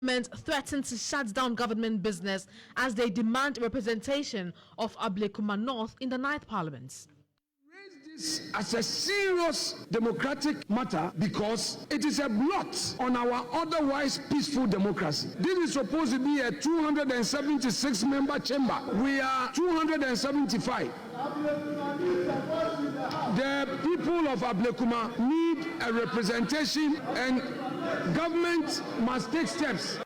threatened to shut down government business as they demand representation of Ablekuma North in the 9th Parliament. This as a serious democratic matter because it is a blot on our otherwise peaceful democracy. This is supposed to be a 276 member chamber. We are 275. The people of Ablekuma need a representation and government must take steps.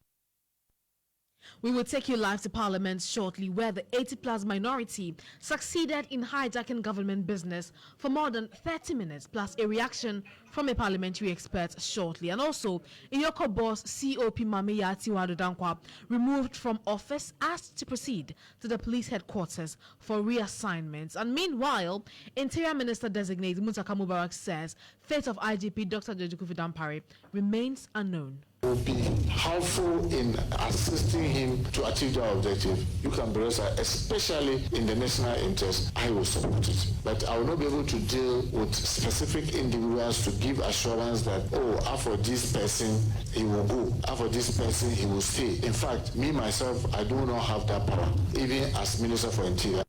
We will take you live to Parliament shortly, where the 80-plus minority succeeded in hijacking government business for more than 30 minutes, plus a reaction from a parliamentary expert shortly. And also, Iyoko boss COP Mameya Tiwado Dankwa removed from office, asked to proceed to the police headquarters for reassignments. And meanwhile, Interior Minister designate Muntaka Mubarak says fate of IGP Dr. Joji Dampare remains unknown. Will be helpful in assisting him to achieve the objective. You can be especially in the national interest. I will support it, but I will not be able to deal with specific individuals to give assurance that after this person he will go, after this person he will stay. In fact, me myself, I do not have that power, even as Minister for Interior.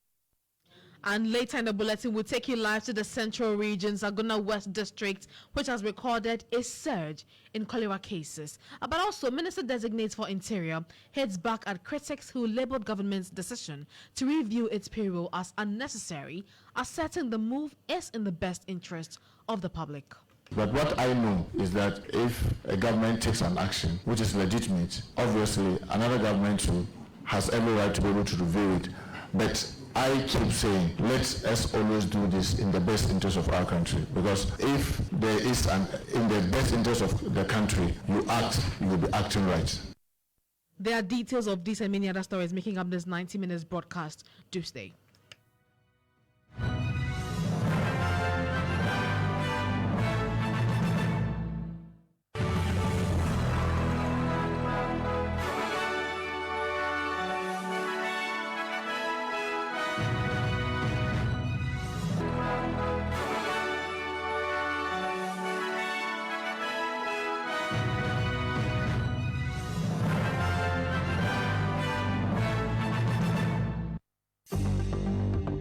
And later in the bulletin, we'll take you live to the Central Region's Agona West District, which has recorded a surge in cholera cases. But also, Minister Designates for Interior heads back at critics who labeled government's decision to review its payroll as unnecessary, asserting the move is in the best interest of the public. But what I know is that if a government takes an action which is legitimate, obviously another government too has every right to be able to review it. But I keep saying, let us always do this in the best interest of our country. Because if there is in the best interest of the country, you will be acting right. There are details of this and many other stories making up this 90 minutes broadcast. Do stay.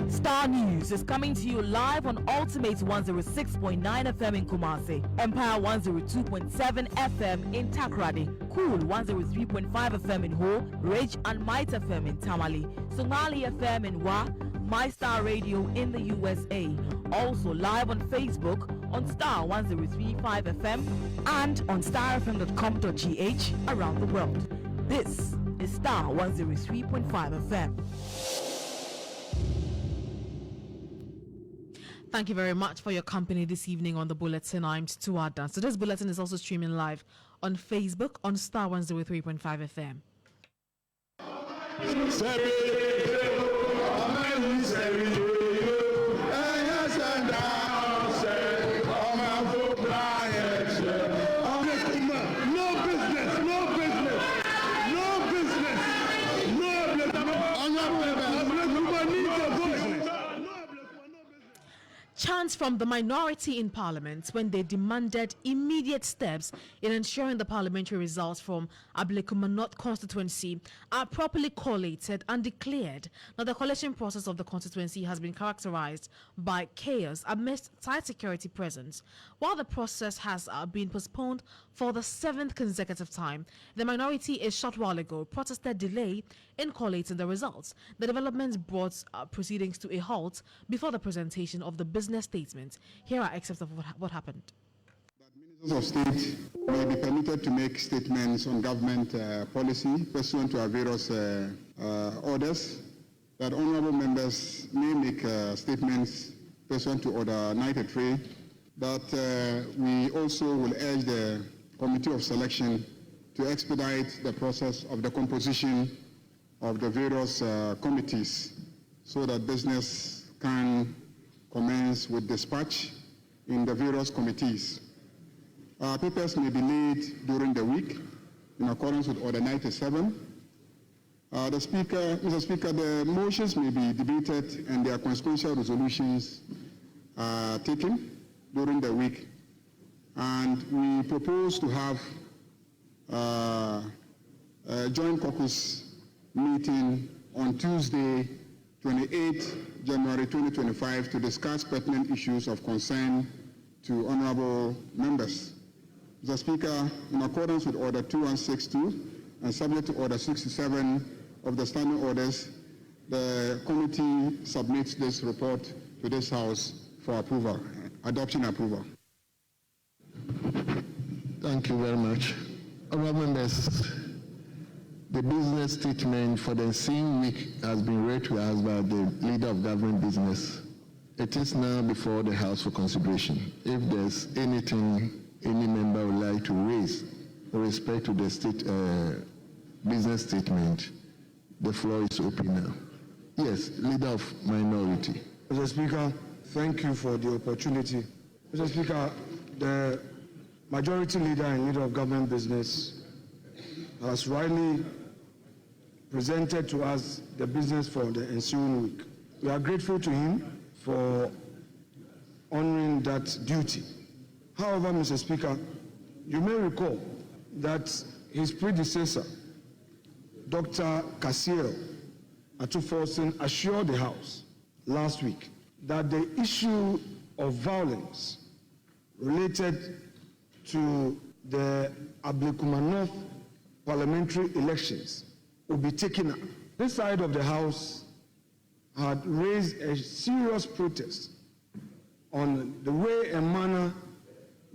Starr News is coming to you live on Ultimate 106.9 FM in Kumasi, Empire 102.7 FM in Takrady, Cool 103.5 FM in Ho, Rage and Might FM in Tamale, Somali FM in Wa, My Star Radio in the USA. Also live on Facebook on Starr 103.5 FM and on starfm.com.gh around the world. This is Starr 103.5 FM. Thank you very much for your company this evening on the bulletin. I'm Tutuwaa. So this bulletin is also streaming live on Facebook on Starr 103.5 FM. Chants from the minority in Parliament when they demanded immediate steps in ensuring the parliamentary results from Ablekuma North constituency are properly collated and declared. Now, the collation process of the constituency has been characterized by chaos amidst tight security presence. While the process has been postponed for the 7th consecutive time, the minority a short while ago protested delay in collating the results. The developments brought proceedings to a halt before the presentation of the business statement. Here are excerpts of what happened. Ministers of State may be permitted to make statements on government policy pursuant to our various orders. That honourable members may make statements pursuant to Order 93. That we also will urge the Committee of Selection to expedite the process of the composition of the various committees so that business can commence with dispatch in the various committees. Papers may be laid during the week in accordance with Order 97. Mr. Speaker, the motions may be debated and their consequential resolutions taken during the week. And we propose to have joint caucus meeting on Tuesday, 28 January 2025 to discuss pertinent issues of concern to honorable members. Mr. Speaker, in accordance with Order 2162 and subject to Order 67 of the Standing Orders, the committee submits this report to this House for approval, adoption approval. Thank you very much. Honorable members, the business statement for the ensuing week has been read to us by the leader of government business. It is now before the House for consideration. If there's anything any member would like to raise with respect to the business statement, the floor is open now. Yes, leader of minority. Mr. Speaker, thank you for the opportunity. Mr. Speaker, the majority leader and leader of government business has rightly presented to us the business for the ensuing week. We are grateful to him for honoring that duty. However, Mr. Speaker, you may recall that his predecessor, Dr. Kasiel Atuforsen, assured the House last week that the issue of violence related to the Ablekuma North parliamentary elections will be taken up. This side of the House had raised a serious protest on the way and manner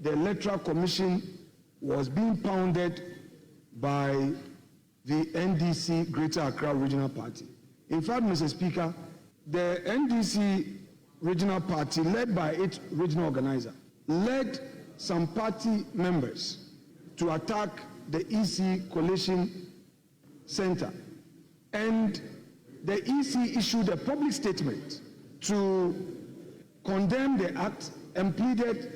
the Electoral Commission was being pounded by the NDC Greater Accra Regional Party. In fact, Mr. Speaker, the NDC Regional Party, led by its regional organizer, led some party members to attack the EC Coalition Center. And the EC issued a public statement to condemn the act and pleaded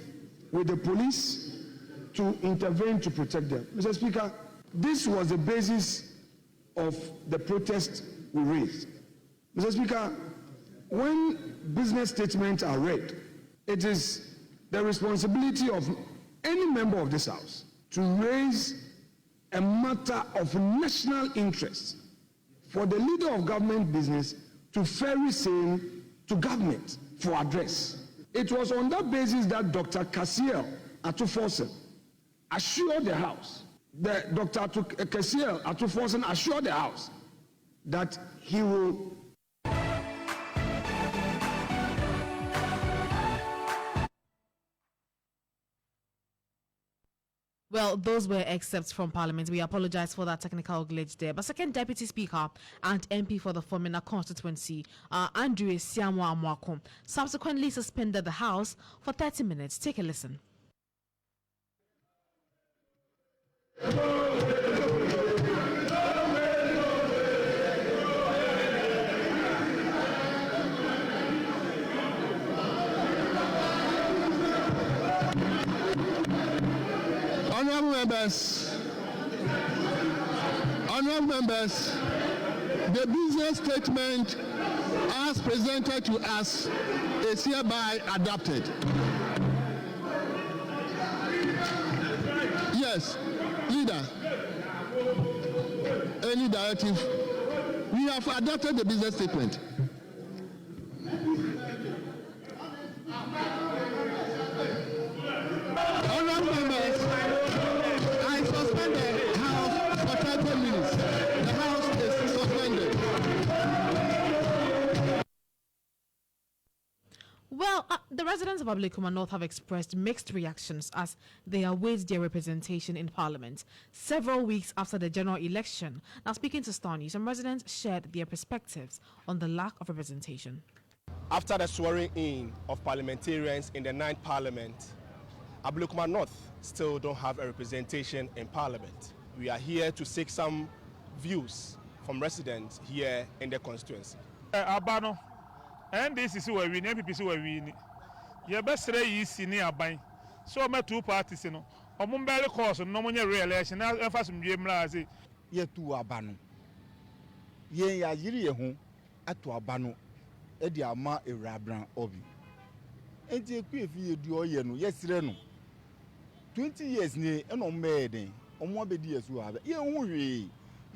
with the police to intervene to protect them. Mr. Speaker, this was the basis of the protest we raised. Mr. Speaker, when business statements are read, it is the responsibility of any member of this House to raise a matter of national interest for the leader of government business to ferry same to government for address. It was on that basis that Dr. Kasiel Atuforsen assured the House, that Dr. Kasiel Atuforsen assured the House that he will Well, those were excerpts from Parliament. We apologize for that technical glitch there. But Second Deputy Speaker and MP for the Formina constituency, Andrew Siamwa Amwako, subsequently suspended the House for 30 minutes. Take a listen. Honorable members, the business statement as presented to us is hereby adopted. Yes, leader, any directive? We have adopted the business statement. Honorable members, I suspend the House for 30 minutes. The House is suspended. Well, the residents of Ablekuma North have expressed mixed reactions as they await their representation in Parliament several weeks after the general election. Now, speaking to Starr News, some residents shared their perspectives on the lack of representation. After the swearing in of parliamentarians in the 9th Parliament, Ablekuma North still don't have a representation in Parliament. We are here to seek some views from residents here in the constituency. Abano, NDC were winning, MPP were winning. Your best is senior buying. So my two parties, you know. Omumbele course, no one re-election. Now, if I some game lazy. Ye to Abano. Ye ya yiri home at to Abano. Edi ama Erabran Obi. And ye queer if you do yenu, yes, Reno. 20 years near and on maiden, on 1 years who have ye only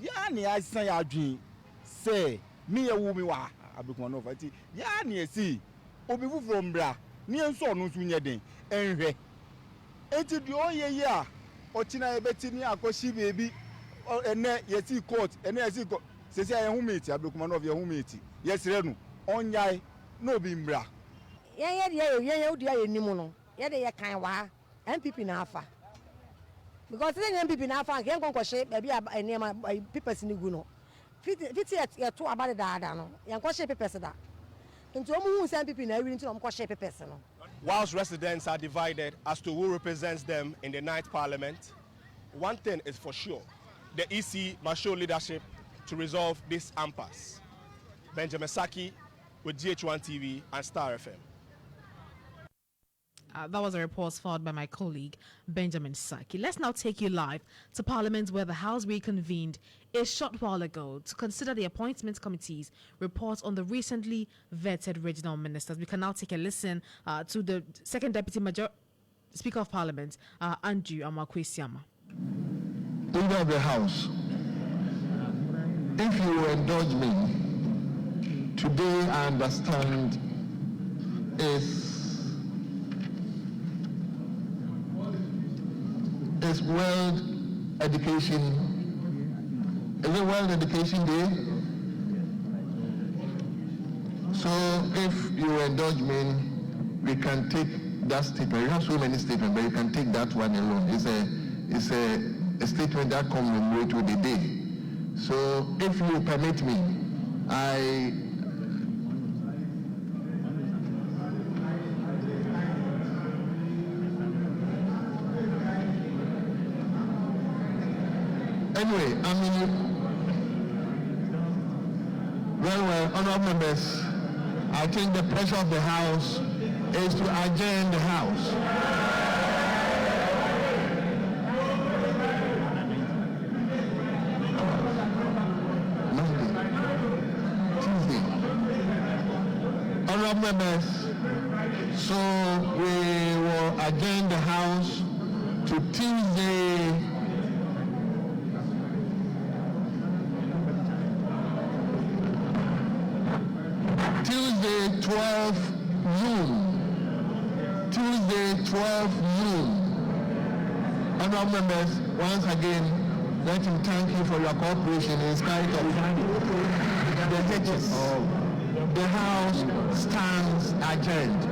ya ne asan ya adwen say me ewu mi wa Ablekuma North ati ya ne esi obi fufuro mbra ne enso no nso nye den enhwe enti de oyeye a ochina ebeti ni akoshi bebi ene yesi court ene yesi court sesi aye humeti Ablekuma North ye humeti yesire no onyai no obi mbra ye odi aye nimu no ye de ye kan wa MPP na afa because the MPP na afa ke nkonko hye ba bia enema papers ni gu no fiti ye to abade daada no ye nko hye papers da nti omu hu se MPP na awi nti no mko hye papers no. Whilst residents are divided as to who represents them in the 9th Parliament, one thing is for sure: the EC must show leadership to resolve this impasse. Benjamin Saki with GH1 TV and Starr FM. That was a report filed by my colleague Benjamin Saki. Let's now take you live to Parliament, where the House reconvened a short while ago to consider the Appointments Committee's report on the recently vetted regional ministers. We can now take a listen to the Second Deputy Speaker of Parliament, Andrew Amakwesiama. Leader of the House, if you indulge me, today I understand is World Education. Is it World Education Day? So if you indulge me, we can take that statement. You have so many statements, but you can take that one alone. It's a statement that commemorates with the day. So if you permit me, Anyway, well, honorable members, I think the pressure of the House is to adjourn the House. Monday, Tuesday. Honorable members, so we will adjourn the House to Tuesday, 12th June. Tuesday, 12th June. Honorable members, once again, let me thank you for your cooperation in spite of the hitches. The House stands adjourned.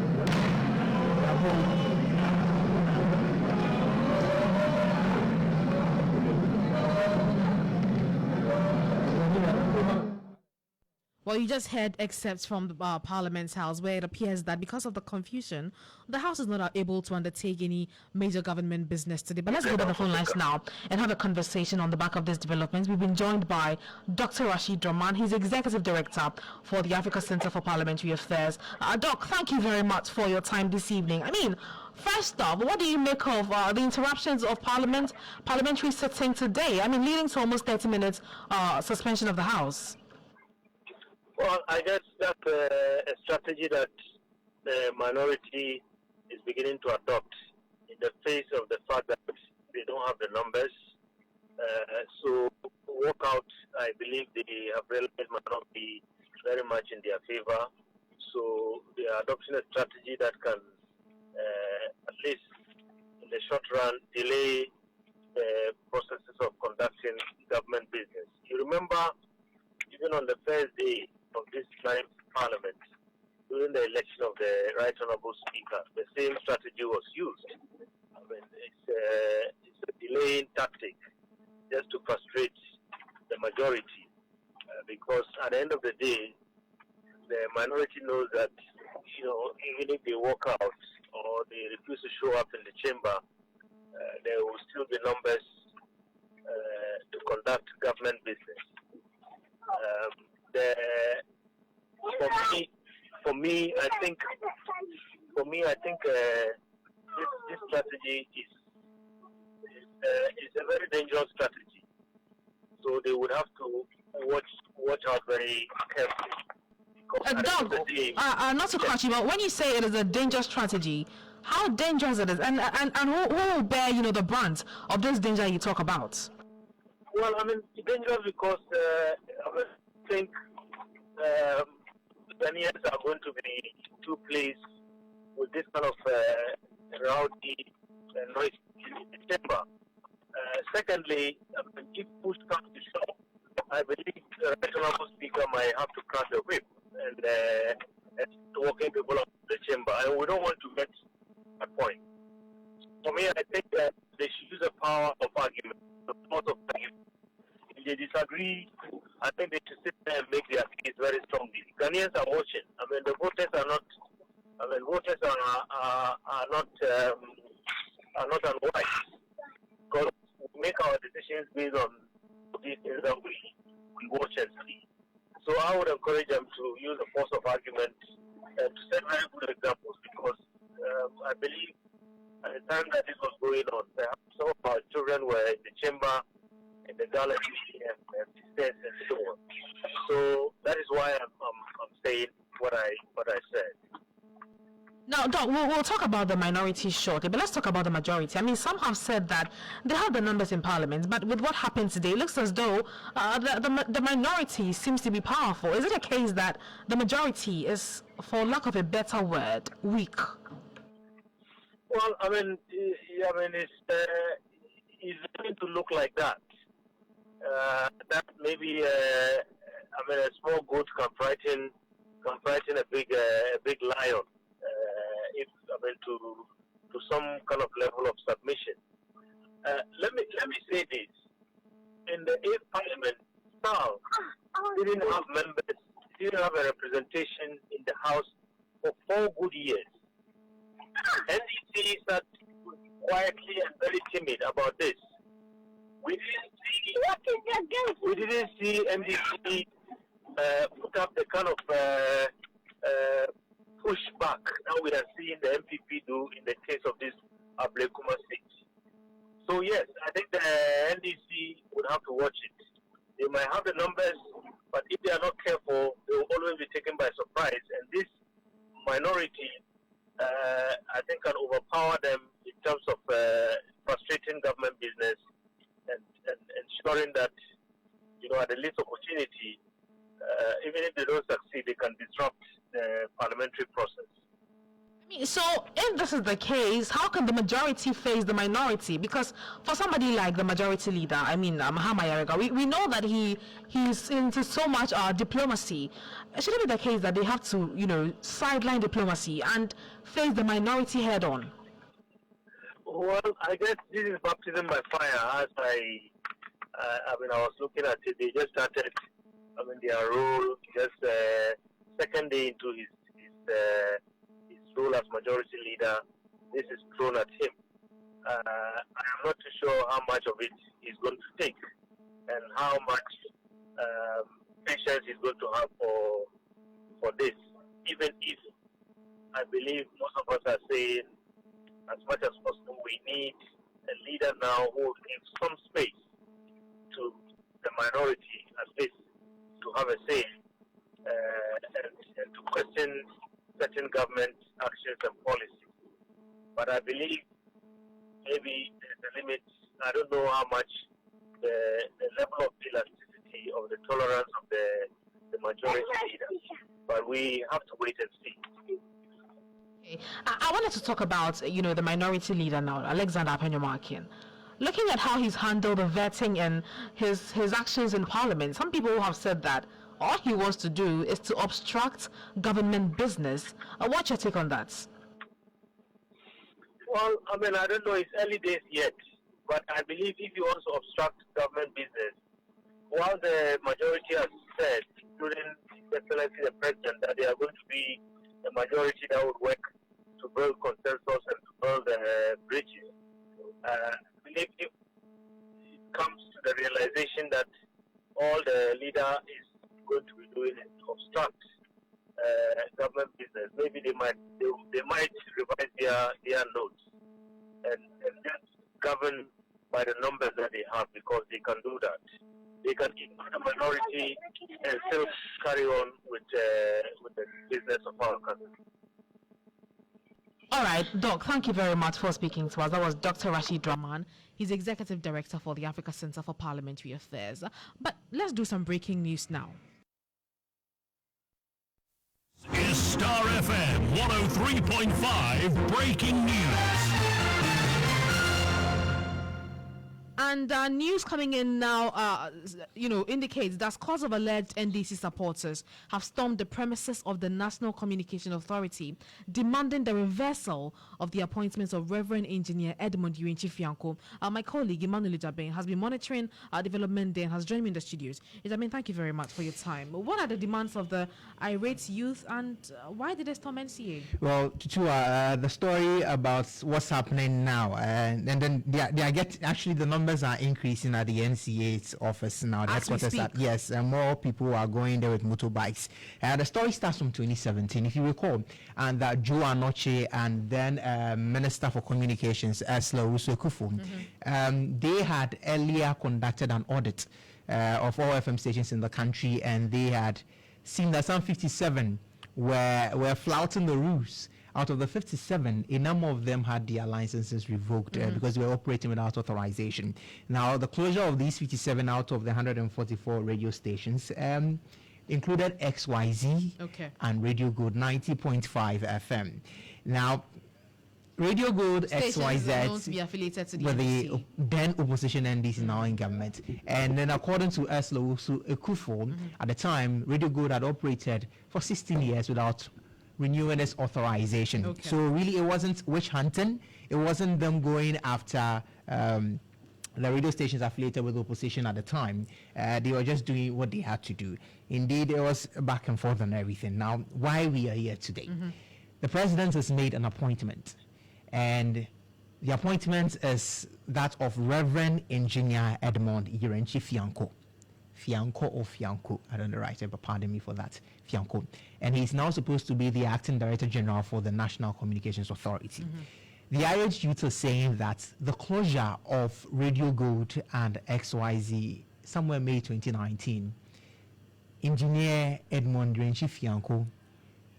Well, you just heard excerpts from the Parliament's House, where it appears that because of the confusion, the House is not able to undertake any major government business today. But let's go to the phone lines now and have a conversation on the back of this development. We've been joined by Dr. Rashid Rahman. He's Executive Director for the Africa Center for Parliamentary Affairs. Doc, thank you very much for your time this evening. First off, what do you make of the interruptions of parliamentary sitting today? Leading to almost 30 minutes suspension of the House. Well, I guess that's a strategy that the minority is beginning to adopt in the face of the fact that they don't have the numbers. So walkout, I believe they have realized might not be very much in their favor. So they are adopting a strategy that can, at least in the short run, delay the processes of conducting government business. You remember, even on the first day of this 9th Parliament, during the election of the Right Honourable Speaker, the same strategy was used. It's a delaying tactic just to frustrate the majority, because at the end of the day, the minority knows that, even if they walk out or they refuse to show up in the chamber, there will still be numbers to conduct government business. For me, I think this strategy is a very dangerous strategy. So they would have to watch out very carefully. Doug, not to cut you, but when you say it is a dangerous strategy, how dangerous it is, and who will bear the brunt of this danger you talk about? Well, I mean, it's dangerous because I think Ghanaians are going to be too pleased with this kind of rowdy noise in the chamber. Secondly, if push comes to shove, I believe the Honorable Speaker might have to crack the whip and walking people out of the chamber. And we don't want to get a point. For me, I think that they should use the power of argument, the force of argument. If they disagree, I think they should sit there and make their case very strongly. Ghanaians are watching. I mean, the voters are not. I mean, voters are not unwise because we make our decisions based on these things that we watch and see. So I would encourage them to use the force of argument to set very good examples because I believe at the time that this was going on, some of our children were in the chamber, in the gallery, and stairs and so on. So that is why I'm saying what I said. Now, Doc, we'll talk about the minority shortly, but let's talk about the majority. I mean, some have said that they have the numbers in Parliament, but with what happened today, it looks as though the minority seems to be powerful. Is it a case that the majority is, for lack of a better word, weak? Well, I mean, it's going to look like that. That maybe, a small goat can frighten a big lion. To some kind of level of submission. Let me say this: in the 8th Parliament, Starr didn't have members, didn't have a representation in the House for 4 good years. NDC sat quietly and very timid about this. We didn't see NDC put up the kind of pushback that we are seeing the MPP do in the case of this Ablekuma seat. So yes, I think the NDC would have to watch it. They might have the numbers, but if they are not careful, they will always be taken by surprise. And this minority, I think, can overpower them in terms of frustrating government business and ensuring that, at the least opportunity, even if they don't succeed, they can disrupt the parliamentary process. So, if this is the case, how can the majority face the minority? Because for somebody like the majority leader, Mahama Yarega, we know that he's into so much diplomacy. Should it be the case that they have to, sideline diplomacy and face the minority head on? Well, I guess this is baptism by fire. As I was looking at it, they just started, their role just second day into his role as majority leader. This is thrown at him. I am not too sure how much of it he's going to take and how much patience he's going to have for this. Even if I believe most of us are saying, as much as possible, we need a leader now who will give some space to the minority, at least, to have a say and to question certain government actions and policies. But I believe maybe there's a limit. I don't know how much the level of elasticity of the tolerance of the majority leader. But we have to wait and see. Okay. I wanted to talk about, the minority leader now, Alexander Apenyomarkin. Looking at how he's handled the vetting and his actions in Parliament, some people have said that all he wants to do is to obstruct government business. What's your take on that? Well, I don't know, it's early days yet, but I believe if he wants to obstruct government business, while the majority has said, including Excellency the President, that they are going to be a majority that would work to build consensus and to build bridges, I believe if it comes to the realization that all the leader is going to be doing is to obstruct government business, maybe they might revise their notes and just govern by the numbers that they have, because they can do that. They can ignore the minority and still carry on with the business of our country. All right, Doc, thank you very much for speaking to us. That was Dr. Rashid Rahman. He's Executive Director for the Africa Center for Parliamentary Affairs. But let's do some breaking news now. Is Star FM 103.5 breaking news. And news coming in now, indicates that scores of alleged NDC supporters have stormed the premises of the National Communication Authority, demanding the reversal of the appointments of Reverend Engineer Edmond Uinchi-Fianco. My colleague Emmanuel Ijabeng has been monitoring development there and has joined me in the studios. Ijabeng, thank you very much for your time. What are the demands of the irate youth, and why did they storm NCA? Well, Tutuwaa, the story about what's happening now, and then they are getting, actually the numbers are increasing at the NCA's office now. That's what it's at. Yes, and more people are going there with motorbikes. The story starts from 2017, if you recall, and Joe Anoche and then Minister for Communications, Ursula Owusu-Ekufo, they had earlier conducted an audit of all FM stations in the country, and they had seen that some 57 were flouting the rules. Out of the 57, a number of them had their licenses revoked because they were operating without authorization. Now, the closure of these 57 out of the 144 radio stations included XYZ and Radio Good 90.5 FM. Now, Radio Good XYZ be affiliated to the with the then opposition NDC now in government. And then according to Ursula Owusu-Ekufo, at the time, Radio Good had operated for 16 years without renewing its authorization. So really it wasn't witch hunting. It wasn't them going after the radio stations affiliated with the opposition at the time. They were just doing what they had to do. Indeed, it was back and forth and everything. Now, why we are here today? The president has made an appointment, and the appointment is that of Reverend Engineer Edmond Uinchi-Fianco. Fianco or Fianco, I don't know right, but pardon me for that, Fianco. And he's now supposed to be the acting director general for the National Communications Authority. The Irish youth are saying that the closure of Radio Gold and XYZ somewhere May 2019, Engineer Edmond Uinchi-Fianco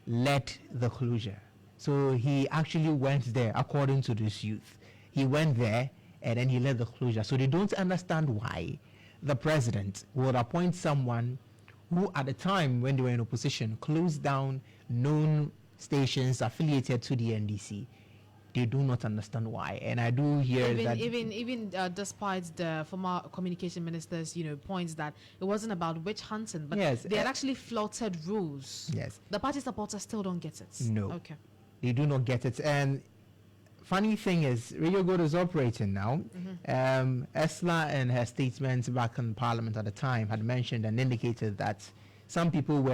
led the closure. So he actually went there, according to this youth. He went there and then he led the closure. So they don't understand why the president would appoint someone who, at the time when they were in opposition, closed down known stations affiliated to the NDC. They do not understand why, and I do hear that even despite the former communication minister's points that it wasn't about witch hunting, but they had actually flouted rules. Yes, the party supporters still don't get it. No, they do not get it, and funny thing is, Radio Good is operating now. Ursula, in her statements back in Parliament at the time, had mentioned and indicated that some people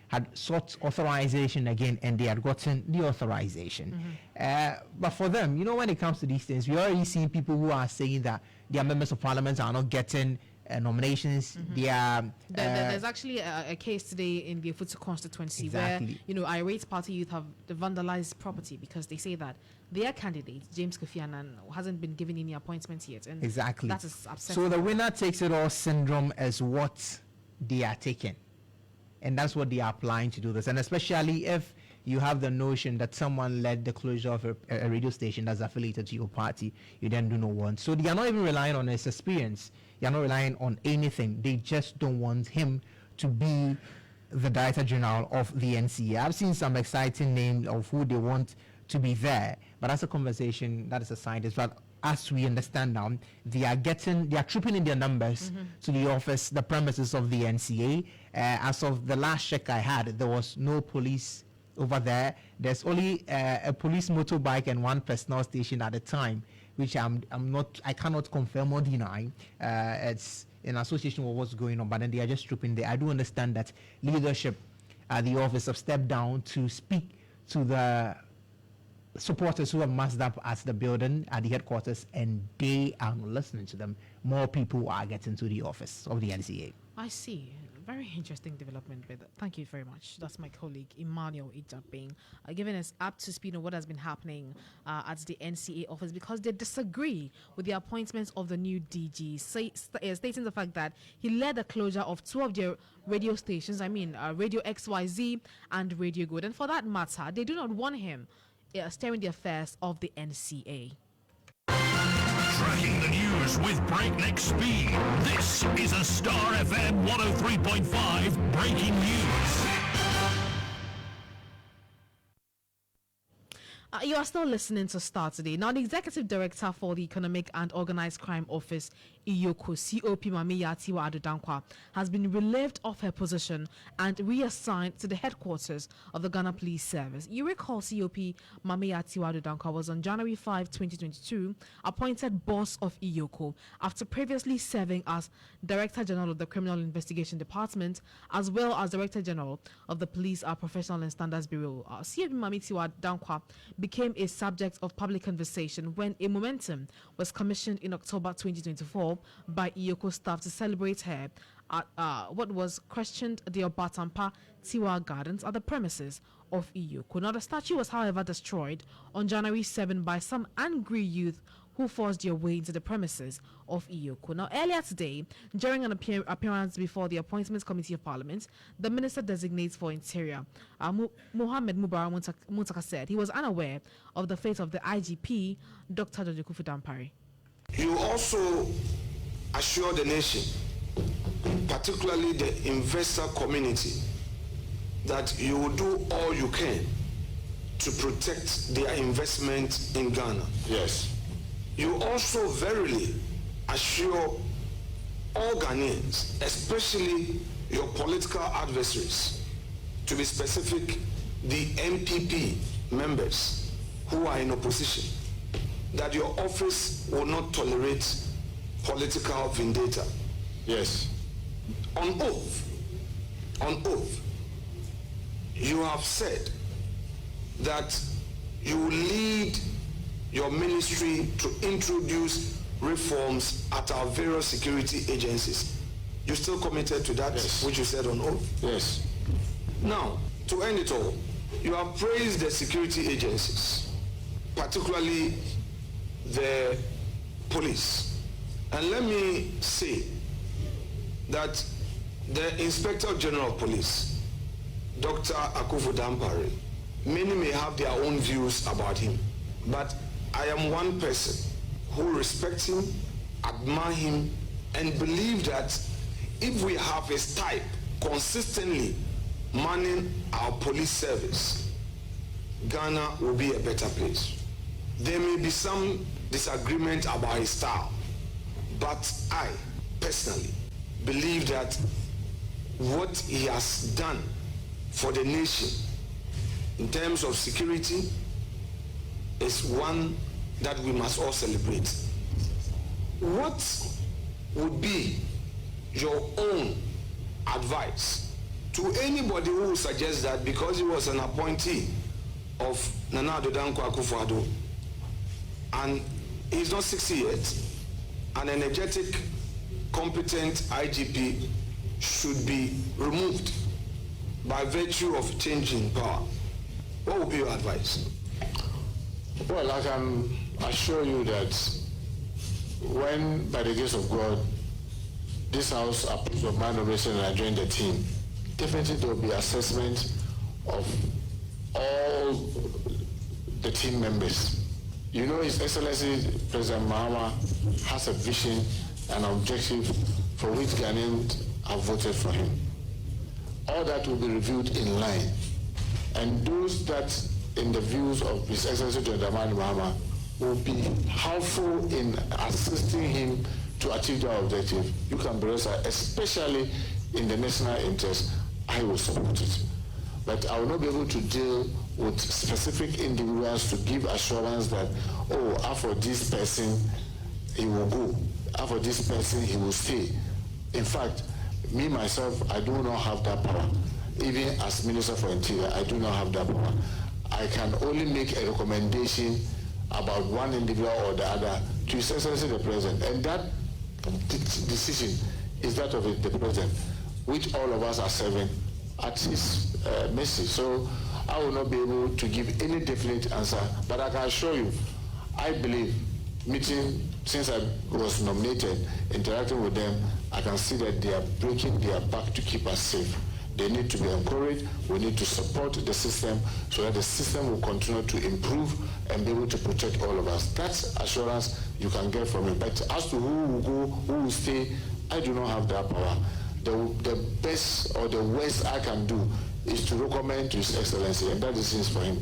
had sought authorization again and they had gotten the authorization. But for them, when it comes to these things, we already seen people who are saying that their members of Parliament are not getting nominations. There's actually a case today in the Futu constituency where irate party youth have vandalized property because they say that their candidate James Kofi Annan hasn't been given any appointments yet, and that is upsetting. So the winner takes it all syndrome is what they are taking, and that's what they are applying to do this. And especially if you have the notion that someone led the closure of a radio station that's affiliated to your party, you then do not want. So they are not even relying on his experience. They are not relying on anything. They just don't want him to be the Director General of the NCA. I've seen some exciting names of who they want to be there, but that's a conversation that is aside. But as we understand now, they are trooping in their numbers to the office, the premises of the NCA. As of the last check I had, there was no police over there. There's only a police motorbike and one personnel station at a time, which I cannot confirm or deny. It's in association with what's going on, but then they are just trooping there. I do understand that leadership at the office have stepped down to speak to the supporters who have massed up at the building at the headquarters, and they are listening to them. More people are getting to the office of the NCA. I see. Very interesting development, but thank you very much. That's my colleague Emmanuel Ijabeng, giving us up to speed on what has been happening at the NCA office, because they disagree with the appointments of the new DG, stating the fact that he led the closure of 2 of their radio stations, Radio XYZ and Radio Good, and for that matter, they do not want him steering the affairs of the NCA. Tracking the news with breakneck speed. This is a Star FM 103.5 breaking news. You are still listening to Star today. Now, the Executive Director for the Economic and Organized Crime Office, IYOCO, COP Mamiya Tutuwaa Dankwa, has been relieved of her position and reassigned to the headquarters of the Ghana Police Service. You recall COP Mamiya Tutuwaa Dankwa was on January 5, 2022, appointed boss of IYOCO after previously serving as Director General of the Criminal Investigation Department as well as Director General of the Police Professional and Standards Bureau. COP Mamiya Tutuwaa Dankwa became a subject of public conversation when a momentum was commissioned in October 2024 by IYOCO staff to celebrate her at what was questioned the Obatampa Tiwa Gardens at the premises of IYOCO. Now, the statue was, however, destroyed on January 7 by some angry youth who forced their way into the premises of IYOCO. Now, earlier today, during an appearance before the Appointments Committee of Parliament, the Minister Designates for Interior, Mohammed Mubarak Muntaka, said he was unaware of the fate of the IGP, Dr. George Kufu Dampare. You also assure the nation, particularly the investor community, that you will do all you can to protect their investment in Ghana. Yes. You also verily assure all Ghanaians, especially your political adversaries, to be specific, the MPP members who are in opposition, that your office will not tolerate political vendetta. Yes. On oath, you have said that you will lead your ministry to introduce reforms at our various security agencies. You still committed to that, yes, which you said on oath? Yes. Now, to end it all, you have praised the security agencies, particularly the police. And let me say that the Inspector General of Police, Dr. Akufu Dampare, many may have their own views about him, but I am one person who respects him, admire him, and believe that if we have his type consistently manning our police service, Ghana will be a better place. There may be some disagreement about his style, but I personally believe that what he has done for the nation in terms of security is one that we must all celebrate. What would be your own advice to anybody who suggests that because he was an appointee of Nana Addo Dankwa Akufo-Addo and he's not 60 yet, an energetic, competent IGP should be removed by virtue of changing power? What would be your advice? Well, I can assure you that when, by the grace of God, this House approves of my nomination and I join the team, definitely there will be assessment of all the team members. You know, His Excellency President Mahama has a vision and objective for which Ghanaians have voted for him. All that will be reviewed in line. And those that in the views of His Excellency President Mahama will be helpful in assisting him to achieve their objective, you can be rest, especially in the national interest, I will support it. But I will not be able to deal with specific individuals to give assurance that, oh, after this person, he will go. After this person, he will stay. In fact, me, myself, I do not have that power. Even as Minister for Interior, I do not have that power. I can only make a recommendation about one individual or the other to His Excellency the President. And that decision is that of the President, which all of us are serving at his mercy. So I will not be able to give any definite answer, but I can assure you, I believe, meeting, since I was nominated, interacting with them, I can see that they are breaking their back to keep us safe. They need to be encouraged. We need to support the system so that the system will continue to improve and be able to protect all of us. That's assurance you can get from it. But as to who will go, who will stay, I do not have that power. The best or the worst I can do is to recommend to His Excellency, and that is things for him.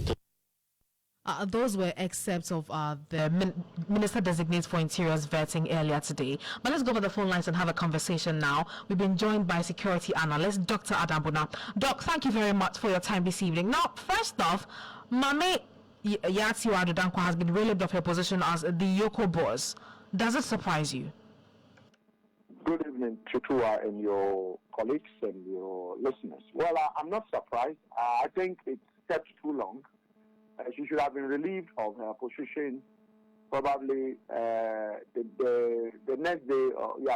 Those were excerpts of the Minister Designate for Interior's vetting earlier today. But let's go over the phone lines and have a conversation now. We've been joined by security analyst Dr. Adambuna. Doc, thank you very much for your time this evening. Now, first off, Mame Yatsiwa Adodankwa has been relieved of her position as the Yoko boss. Does it surprise you? Good evening, Tutuwaa, and your colleagues and your listeners. Well, I'm not surprised. I think it's kept too long. She should have been relieved of her position probably the next day,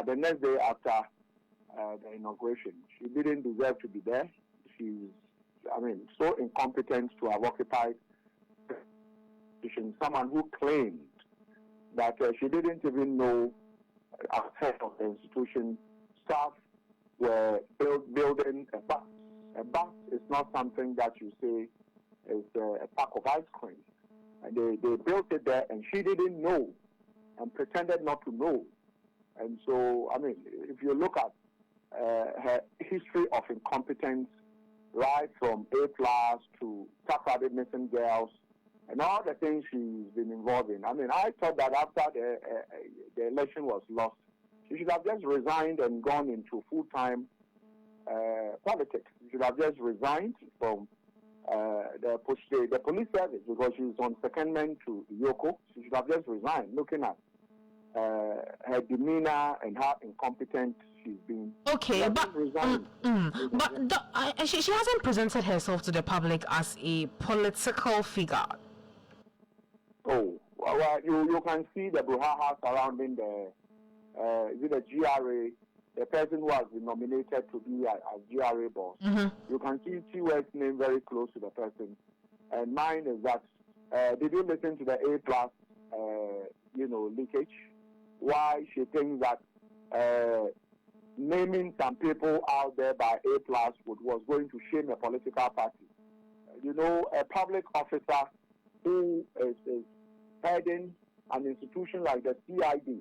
the next day after the inauguration. She didn't deserve to be there. She's, so incompetent to have occupied position. Someone who claimed that she didn't even know as head of the institution, staff were building a bus. A bus is not something that you say is a pack of ice cream. And they built it there, and she didn't know and pretended not to know. And so, if you look at her history of incompetence, right from A+ to Takrady missing girls, and all the things she's been involved in. I thought that after the election was lost, she should have just resigned and gone into full-time politics. She should have just resigned from the police service because she's on secondment to Yoko. She should have just resigned, looking at her demeanor and how incompetent she's been. Okay, she hasn't presented herself to the public as a political figure. Oh, well, you can see the brouhaha surrounding the GRA, the person who has been nominated to be a GRA boss. Mm-hmm. You can see Tiwa's name very close to the person. And mine is that, did you listen to the A+, leakage? Why she thinks that naming some people out there by A+ was going to shame a political party. A public officer who is heading an institution like the CID,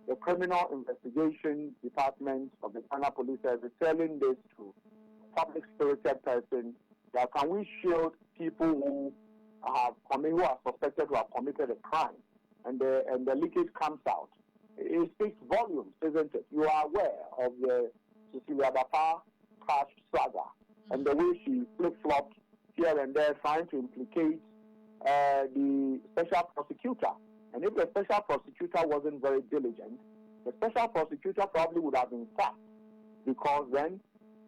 the Criminal Investigation Department of the Ghana Police Service, telling this to a public-spirited person that can we shield people who are suspected to have committed a crime, and the leakage comes out. It speaks volumes, isn't it? You are aware of the Cecilia Bapa crash saga and the way she flip-flopped here and there trying to implicate the special prosecutor. And if the special prosecutor wasn't very diligent, the special prosecutor probably would have been sacked, because then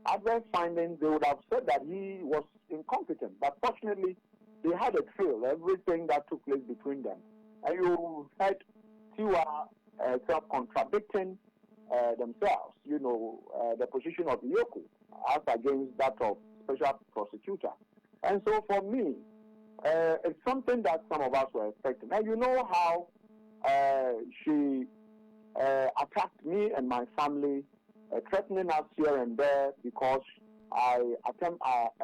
adverse findings, they would have said that he was incompetent. But fortunately, they had a trail, everything that took place between them. And you heard Tiwa self-contradicting themselves, the position of Yoko as against that of special prosecutor. And so for me, it's something that some of us were expecting. And you know how she attacked me and my family, threatening us here and there because I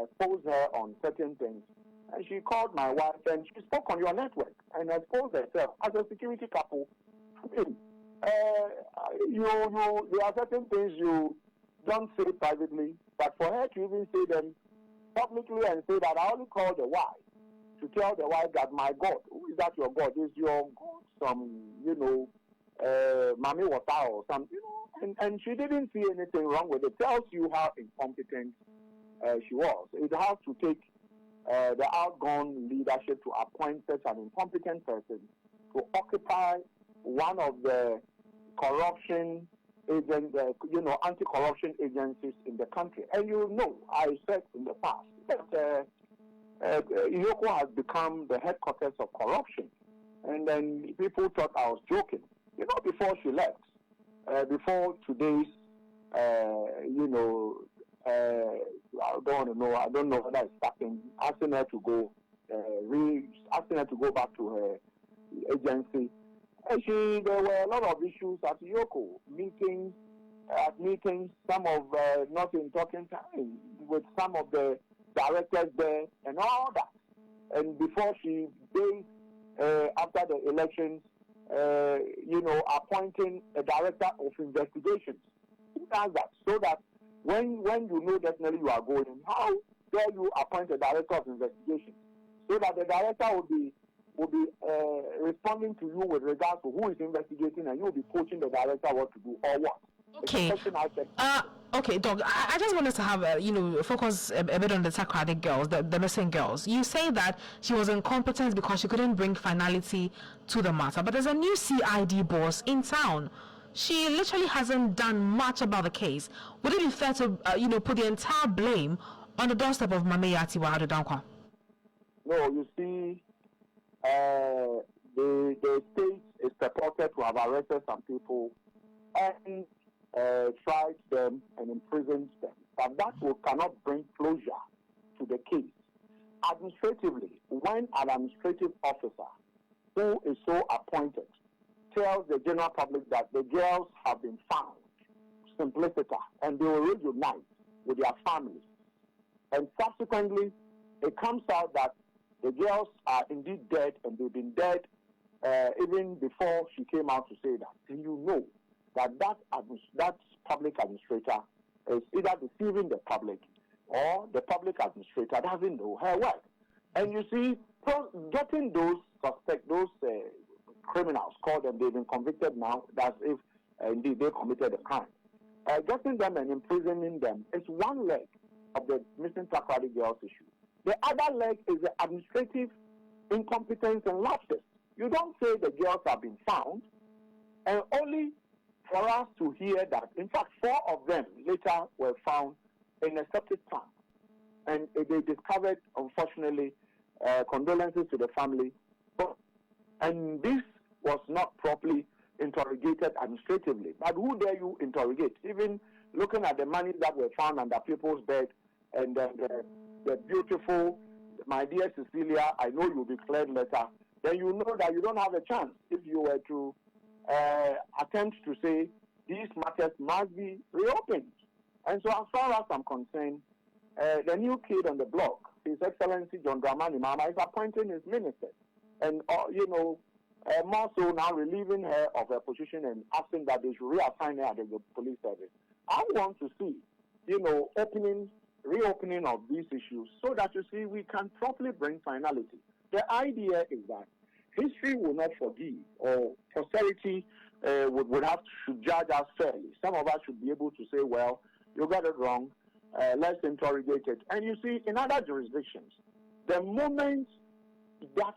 exposed her on certain things. And she called my wife and she spoke on your network and exposed herself as a security couple. There are certain things you don't say privately, but for her to even say them publicly and say that I only called the wife to tell the wife that my God, who is that your God? Is your God some, Mami Wata or something, and she didn't see anything wrong with it. Tells you how incompetent she was. It has to take the outgone leadership to appoint such an incompetent person to occupy one of the corruption agents, anti-corruption agencies in the country. And I said in the past that Yoko has become the headquarters of corruption. And then people thought I was joking. Before she left, before today's, I don't know whether it's starting, asking her to go back to her agency. And there were a lot of issues at Yoko, meetings, at meetings, some of not in talking time with some of the directors there and all that. And before she days after the elections, appointing a director of investigations. Who does that? So that when you know definitely you are going, how dare you appoint a director of investigations? So that the director will be responding to you with regards to who is investigating, and you will be coaching the director what to do or what. Okay. Okay, Doc. I just want us to have focus a bit on the Takoradi girls, the missing girls. You say that she was incompetent because she couldn't bring finality to the matter, but there's a new CID boss in town. She literally hasn't done much about the case. Would it be fair to put the entire blame on the doorstep of Mameyati Wahadu Dankwa? No, you see, the state is purported to have arrested some people and tried them and imprisoned them. But that cannot bring closure to the case. Administratively, when an administrative officer who is so appointed tells the general public that the girls have been found, simpliciter, and they will reunite with their families, and subsequently it comes out that the girls are indeed dead and they've been dead even before she came out to say that, then you know that public administrator is either deceiving the public or the public administrator doesn't know her work. And you see, getting those suspects, those criminals, call them, they've been convicted now, that's if indeed they committed a crime. Getting them and imprisoning them is one leg of the missing Takoradi girls issue. The other leg is the administrative incompetence and lapses. You don't say the girls have been found, and only for us to hear that, in fact, 4 of them later were found in a septic tank. And they discovered, unfortunately, condolences to the family. And this was not properly interrogated administratively. But who dare you interrogate? Even looking at the money that were found under people's bed, and the beautiful, my dear Cecilia, I know you'll be cleared later, then you know that you don't have a chance if you were to attempt to say these matters must be reopened. And so as far as I'm concerned, the new kid on the block, His Excellency John Dramani Mahama, is appointing his minister. And, more so now relieving her of her position and asking that they should reassign her at the police service. I want to see, reopening of these issues so that you see we can properly bring finality. The idea is that history will not forgive, or posterity should judge us fairly. Some of us should be able to say, well, you got it wrong, let's interrogate it. And you see, in other jurisdictions, the moment that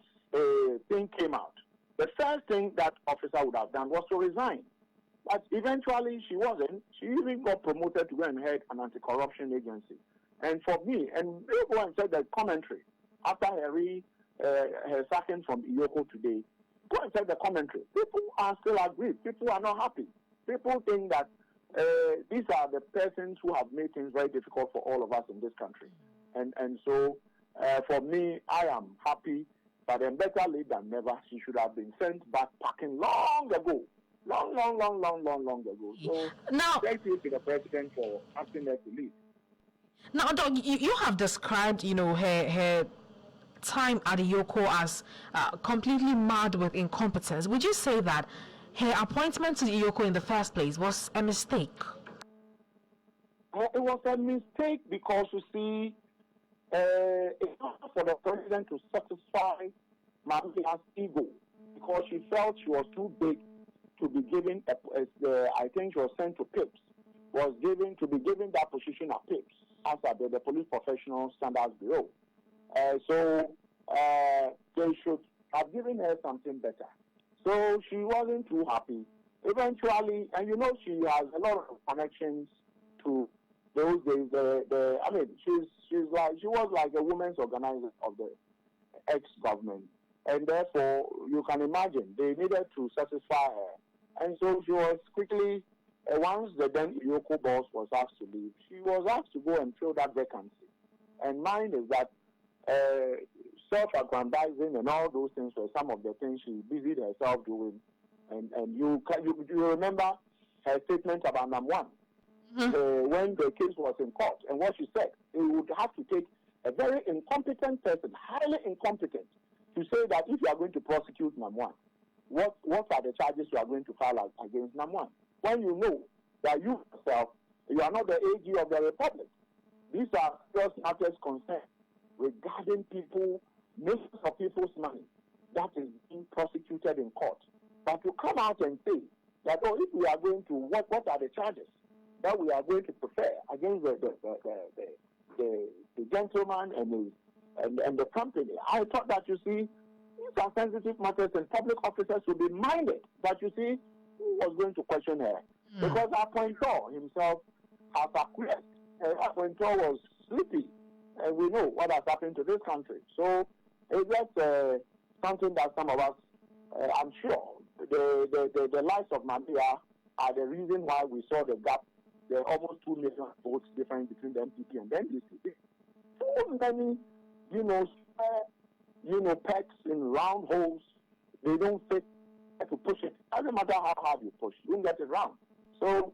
thing came out, the first thing that officer would have done was to resign. But eventually she wasn't. She even got promoted to go and head an anti-corruption agency. And for me, and you go and check the commentary after her sacking from Iyoko today, go and check the commentary. People are still aggrieved. People are not happy. People think that these are the persons who have made things very difficult for all of us in this country. And so for me, I am happy, but then better late than never. She should have been sent back packing long ago. Long ago. So now, thank you to the president for asking her to leave. Now, Doc, you have described, her time at Iyoko as completely mad with incompetence. Would you say that her appointment to Iyoko in the first place was a mistake? It was a mistake because, you see, it's not for the president to satisfy Mamia's ego, because she felt she was too big to be given, I think she was sent to PIPS, to be given that position at PIPS, as at the Police Professional Standards Bureau. So they should have given her something better. So she wasn't too happy. Eventually, and she has a lot of connections to those days. She was like a women's organizer of the ex-government, and therefore you can imagine they needed to satisfy her. And so she was quickly, once the then Iyoko boss was asked to leave, she was asked to go and fill that vacancy. And mine is that self-aggrandizing and all those things were some of the things she busied herself doing. And you remember her statement about number 1, when the case was in court, and what she said, it would have to take a very incompetent person, highly incompetent, to say that if you are going to prosecute Namwan, what are the charges you are going to file against Namwan? When you know that you yourself, you are not the AG of the Republic. These are serious matters concerned regarding people, millions of people's money that is being prosecuted in court. But to come out and say that, oh, if we are going to, what are the charges that we are going to prefer against the gentleman and the company? I thought that, you see, these are sensitive matters and public officers should be minded that, you see, who was going to question her? Because Appointor himself has acquiesced. Appointor was sleepy, and we know what has happened to this country. So it's just something that some of us, I'm sure, the lives of Mambia are the reason why we saw the gap. There are almost 2 million votes difference between the MPP and the NDC. So many, pecks in round holes. They don't fit to push it. Doesn't matter how hard you push, you don't get it round. So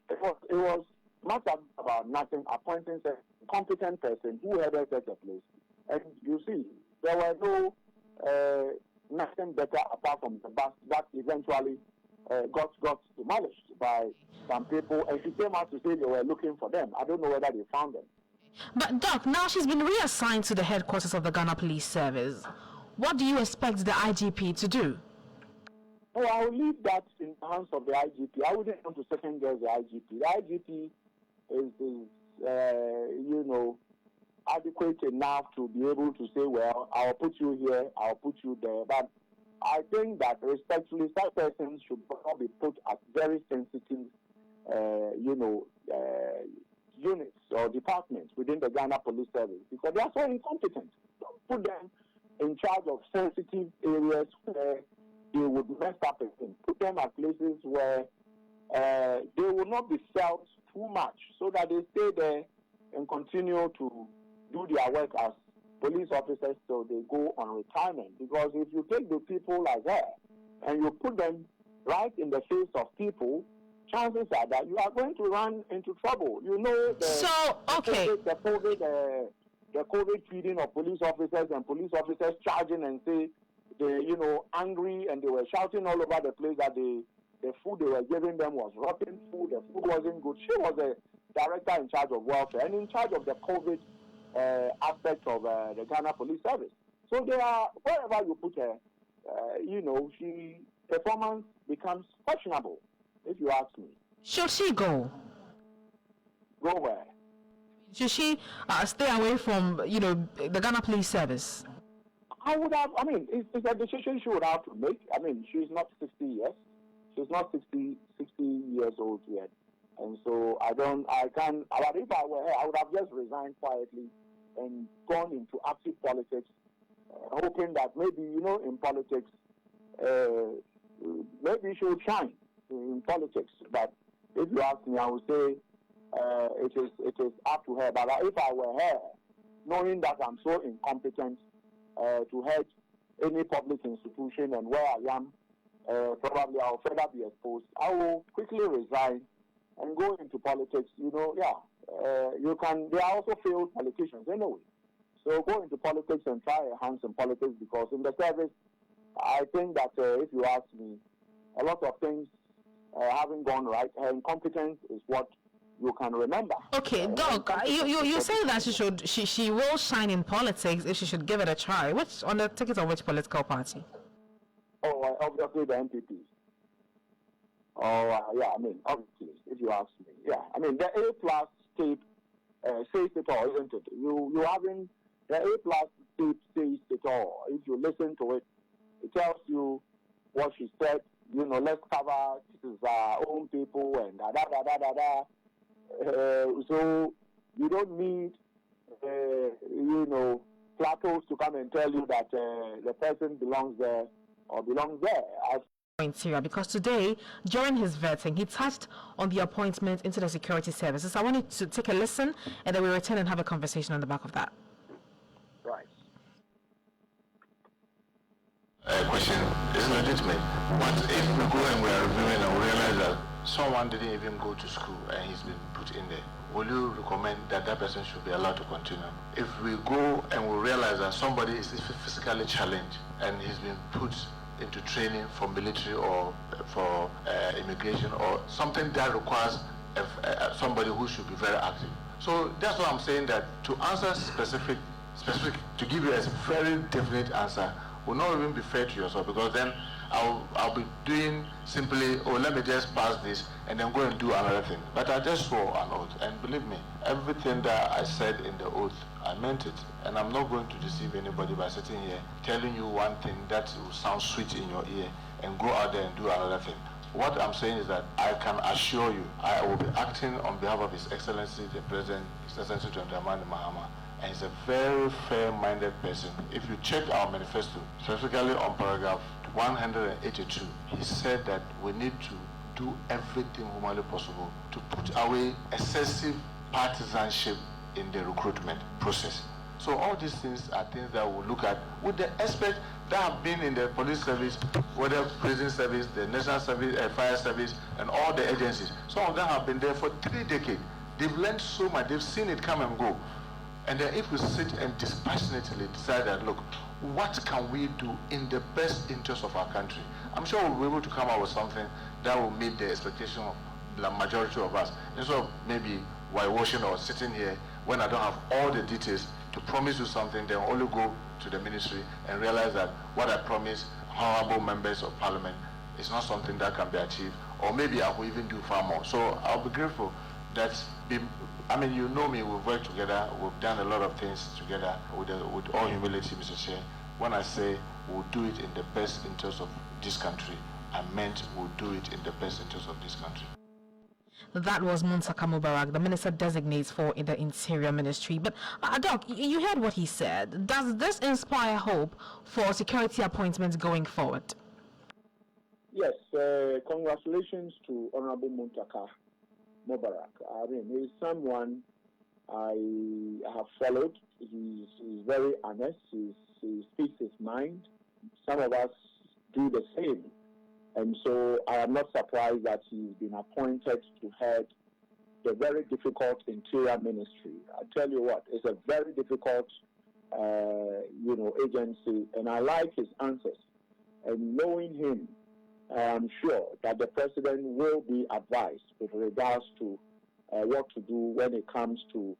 it was much about nothing, appointing a competent person who headed such a place. And you see, there were no nothing better apart from the bus that eventually got demolished by some people, and she came out to say they were looking for them. I don't know whether they found them. But Doc, now she's been reassigned to the headquarters of the Ghana Police Service. What do you expect the IGP to do? Oh, I will leave that in the hands of the IGP. I wouldn't want to second guess the IGP. The IGP is adequate enough to be able to say, well, I'll put you here, I'll put you there. But I think that respectfully, such persons should not be put at very sensitive, units or departments within the Ghana Police Service, because they are so incompetent. Don't put them in charge of sensitive areas where they would mess up again. Put them at places where they will not be felt too much, so that they stay there and continue to do their work as police officers till they go on retirement. Because if you take the people like that and you put them right in the face of people, chances are that you are going to run into trouble. You know, the COVID feeding of police officers and police officers charging and say they, angry, and they were shouting all over the place that the food they were giving them was rotten food, the food wasn't good. She was the director in charge of welfare and in charge of the COVID aspect of the Ghana Police Service. So they are, wherever you put her, she performance becomes questionable, if you ask me. Should she go? Go where? Should she stay away from, the Ghana Police Service? It's a decision she would have to make. She's not 60 years. She's not 60 years old yet. And so but if I were her, I would have just resigned quietly and gone into active politics, hoping that maybe, in politics, maybe she would shine in politics. But if you ask me, I would say it is up to her. But if I were her, knowing that I'm so incompetent to head any public institution and where I am, probably I'll further be exposed, I will quickly resign and go into politics. They are also failed politicians anyway. So go into politics and try your hands in politics, because in the service, I think that if you ask me, a lot of things haven't gone right. Her incompetence is what you can remember. Okay, Doc, you say that she will shine in politics if she should give it a try. On the ticket of which political party? Oh, obviously the NPP. Obviously, if you ask me. Yeah, the A+ tape says it all, isn't it? You haven't, the A+ tape says it all. If you listen to it, it tells you what she said. Let's cover, this is our own people and so you don't need, plateaus to come and tell you that the person belongs there or belongs there. Points here, because today, during his vetting, he touched on the appointment into the security services. I wanted to take a listen, and then we return and have a conversation on the back of that. Right. Question is legitimate. But if we go and we are reviewing and we realize that someone didn't even go to school and he's been put in there, will you recommend that that person should be allowed to continue? If we go and we realize that somebody is physically challenged and he's been put into training for military or for immigration or something that requires somebody who should be very active. So that's why I'm saying that to answer specific, to give you a very definite answer will not even be fair to yourself, because then I'll be doing simply, oh, let me just pass this and then go and do another thing. But I just swore an oath, and believe me, everything that I said in the oath, I meant it. And I'm not going to deceive anybody by sitting here telling you one thing that will sound sweet in your ear and go out there and do another thing. What I'm saying is that I can assure you, I will be acting on behalf of His Excellency, the President, His Excellency John Dramani Mahama, and he's a very fair-minded person. If you check our manifesto, specifically on paragraph 182, he said that we need to do everything humanly possible to put away excessive partisanship in the recruitment process. So all these things are things that we'll look at with the experts that have been in the police service, whether prison service, the national service, fire service, and all the agencies. Some of them have been there for 3 decades. They've learned so much, they've seen it come and go. And then if we sit and dispassionately decide that, look, what can we do in the best interest of our country? I'm sure we'll be able to come up with something that will meet the expectation of the majority of us. Instead of maybe whitewashing or sitting here when I don't have all the details to promise you something, then only go to the ministry and realize that what I promised honorable members of parliament is not something that can be achieved, or maybe I will even do far more. So I'll be grateful that, I mean, you know me, we've worked together, we've done a lot of things together with all humility, Mr. Chair. When I say we'll do it in the best interest of this country, I meant we'll do it in the best interest of this country. That was Muntaka Mubarak, the minister designates for in the Interior Ministry. But Doc, you heard what he said. Does this inspire hope for security appointments going forward? Yes, congratulations to Honorable Muntaka Mubarak. I mean, he is someone I have followed. He's very honest. He speaks his mind. Some of us do the same. And so I am not surprised that he's been appointed to head the very difficult Interior Ministry. I tell you what, it's a very difficult, agency, and I like his answers. And knowing him, I am sure that the President will be advised with regards to what to do when it comes to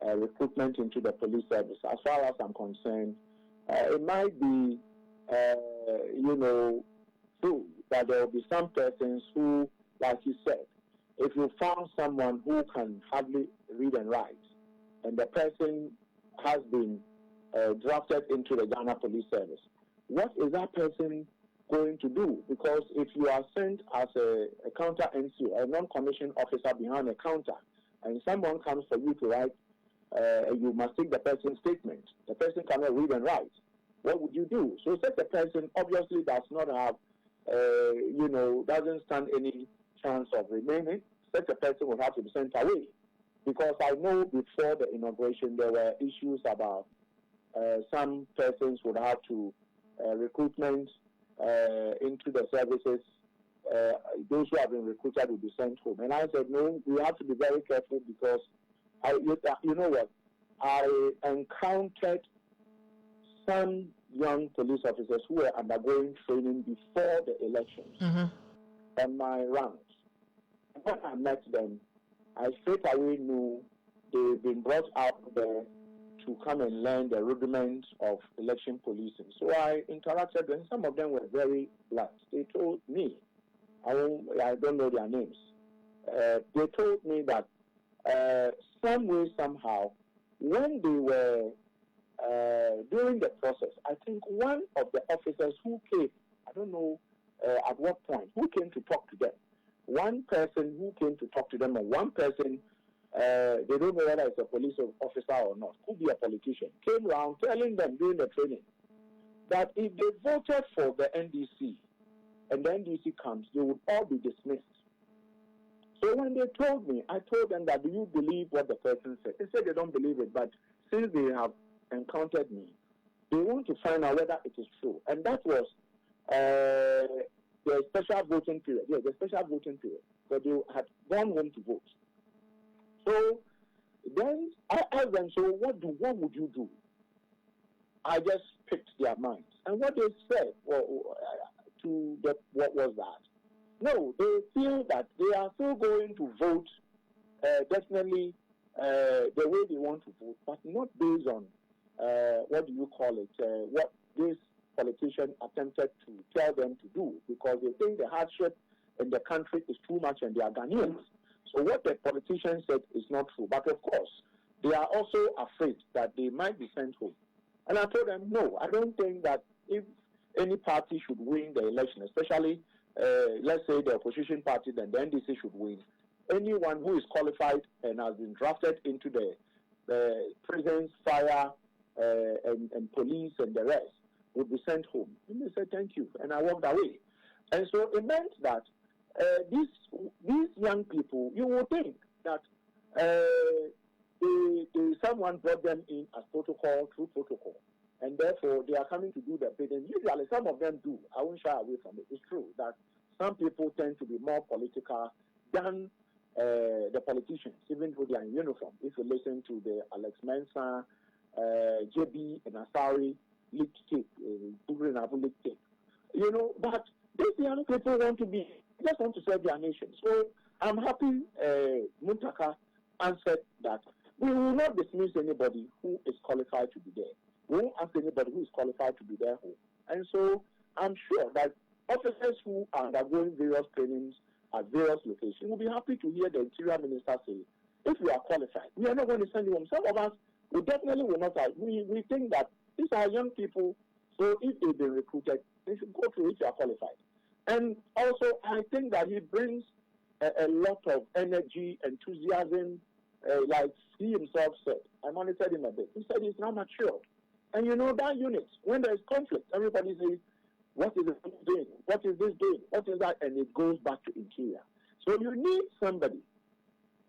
recruitment into the police service. As far as I'm concerned, it might be, true that there will be some persons who, like you said, if you found someone who can hardly read and write, and the person has been drafted into the Ghana Police Service, what is that person going to do? Because if you are sent as a counter NCO, a non-commissioned officer behind a counter, and someone comes for you to write, you must take the person's statement. The person cannot read and write. What would you do? So such a person obviously does not have doesn't stand any chance of remaining. Such a person will have to be sent away. Because I know before the inauguration there were issues about some persons would have to recruitment into the services. Those who have been recruited will be sent home. And I said, no, we have to be very careful because, you know what, I encountered some young police officers who were undergoing training before the elections on my rounds. And when I met them, I straight away knew they've been brought out there to come and learn the rudiments of election policing. So I interacted with them. Some of them were very blunt. They told me, I don't know their names, they told me that some way, somehow, when they were during the process, I think one of the officers who came, I don't know at what point, who came to talk to them. One person who came to talk to them, and one person, they don't know whether it's a police officer or not, could be a politician, came around telling them during the training that if they voted for the NDC and the NDC comes, they would all be dismissed. So when they told me, I told them that, do you believe what the person said? They said they don't believe it, but since they have encountered me, they want to find out whether it is true. And that was the special voting period. Yeah, the special voting period. but they had gone home to vote. So then I asked them, so what would you do? I just picked their minds. And what they said what was that? No, they feel that they are still going to vote definitely the way they want to vote, but not based on what this politician attempted to tell them to do, because they think the hardship in the country is too much and they are Ghanaians. So what the politician said is not true. But of course, they are also afraid that they might be sent home. And I told them, no, I don't think that if any party should win the election, especially, let's say the opposition party, then the NDC should win. Anyone who is qualified and has been drafted into the prisons, fire, and police and the rest would be sent home. And they said, thank you. And I walked away. And so it meant that these young people, you would think that someone brought them in as protocol, through protocol. And therefore, they are coming to do the bidding. Usually, some of them do. I won't shy away from it. It's true that some people tend to be more political than the politicians, even though they are in uniform. If you listen to the Alex Mensah, JB and Asari leaked tape, leaked tape, but these young people just want to serve their nation. So I'm happy Muntaka answered that we will not dismiss anybody who is qualified to be there. We won't ask anybody who is qualified to be there home. And so I'm sure that officers who are undergoing various trainings at various locations will be happy to hear the Interior Minister say, if you are qualified, we are not going to send you home. Some of us, we definitely will not. We think that these are young people, so if they've been recruited, they should go through if you are qualified. And also, I think that he brings a lot of energy, enthusiasm, like he himself said. I monitored him a bit. He said he's now mature. And that unit, when there is conflict, everybody says, what is this doing? What is this doing? What is that? And it goes back to interior. So you need somebody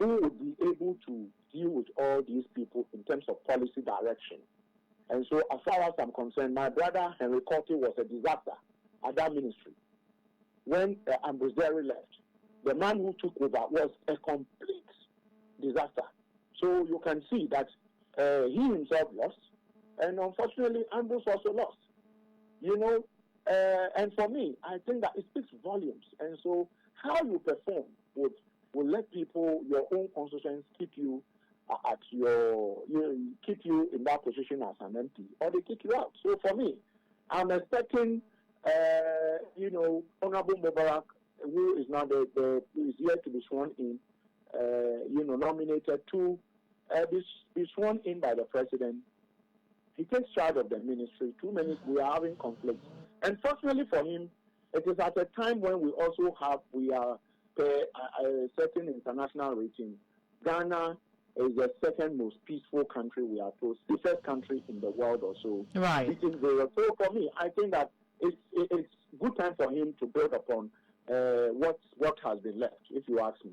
who would be able to deal with all these people in terms of policy direction. And so as far as I'm concerned, my brother Henry Corti was a disaster at that ministry. When Ambrose Derry left, the man who took over was a complete disaster. So you can see that he himself lost, and unfortunately Ambrose also lost. And for me, I think that it speaks volumes. And so how you perform will let people, your own constituents, keep you keep you in that position as an MP, or they kick you out. So for me, I'm expecting, Honorable Mubarak, who is now who is yet to be sworn in, nominated to be sworn in by the president. He takes charge of the ministry. We are having conflicts. And fortunately for him, it is at a time when we are a certain international rating. Ghana is the second most peaceful country we are told, safest country in the world or so. Right. So for me, I think that it's good time for him to build upon what has been left, if you ask me.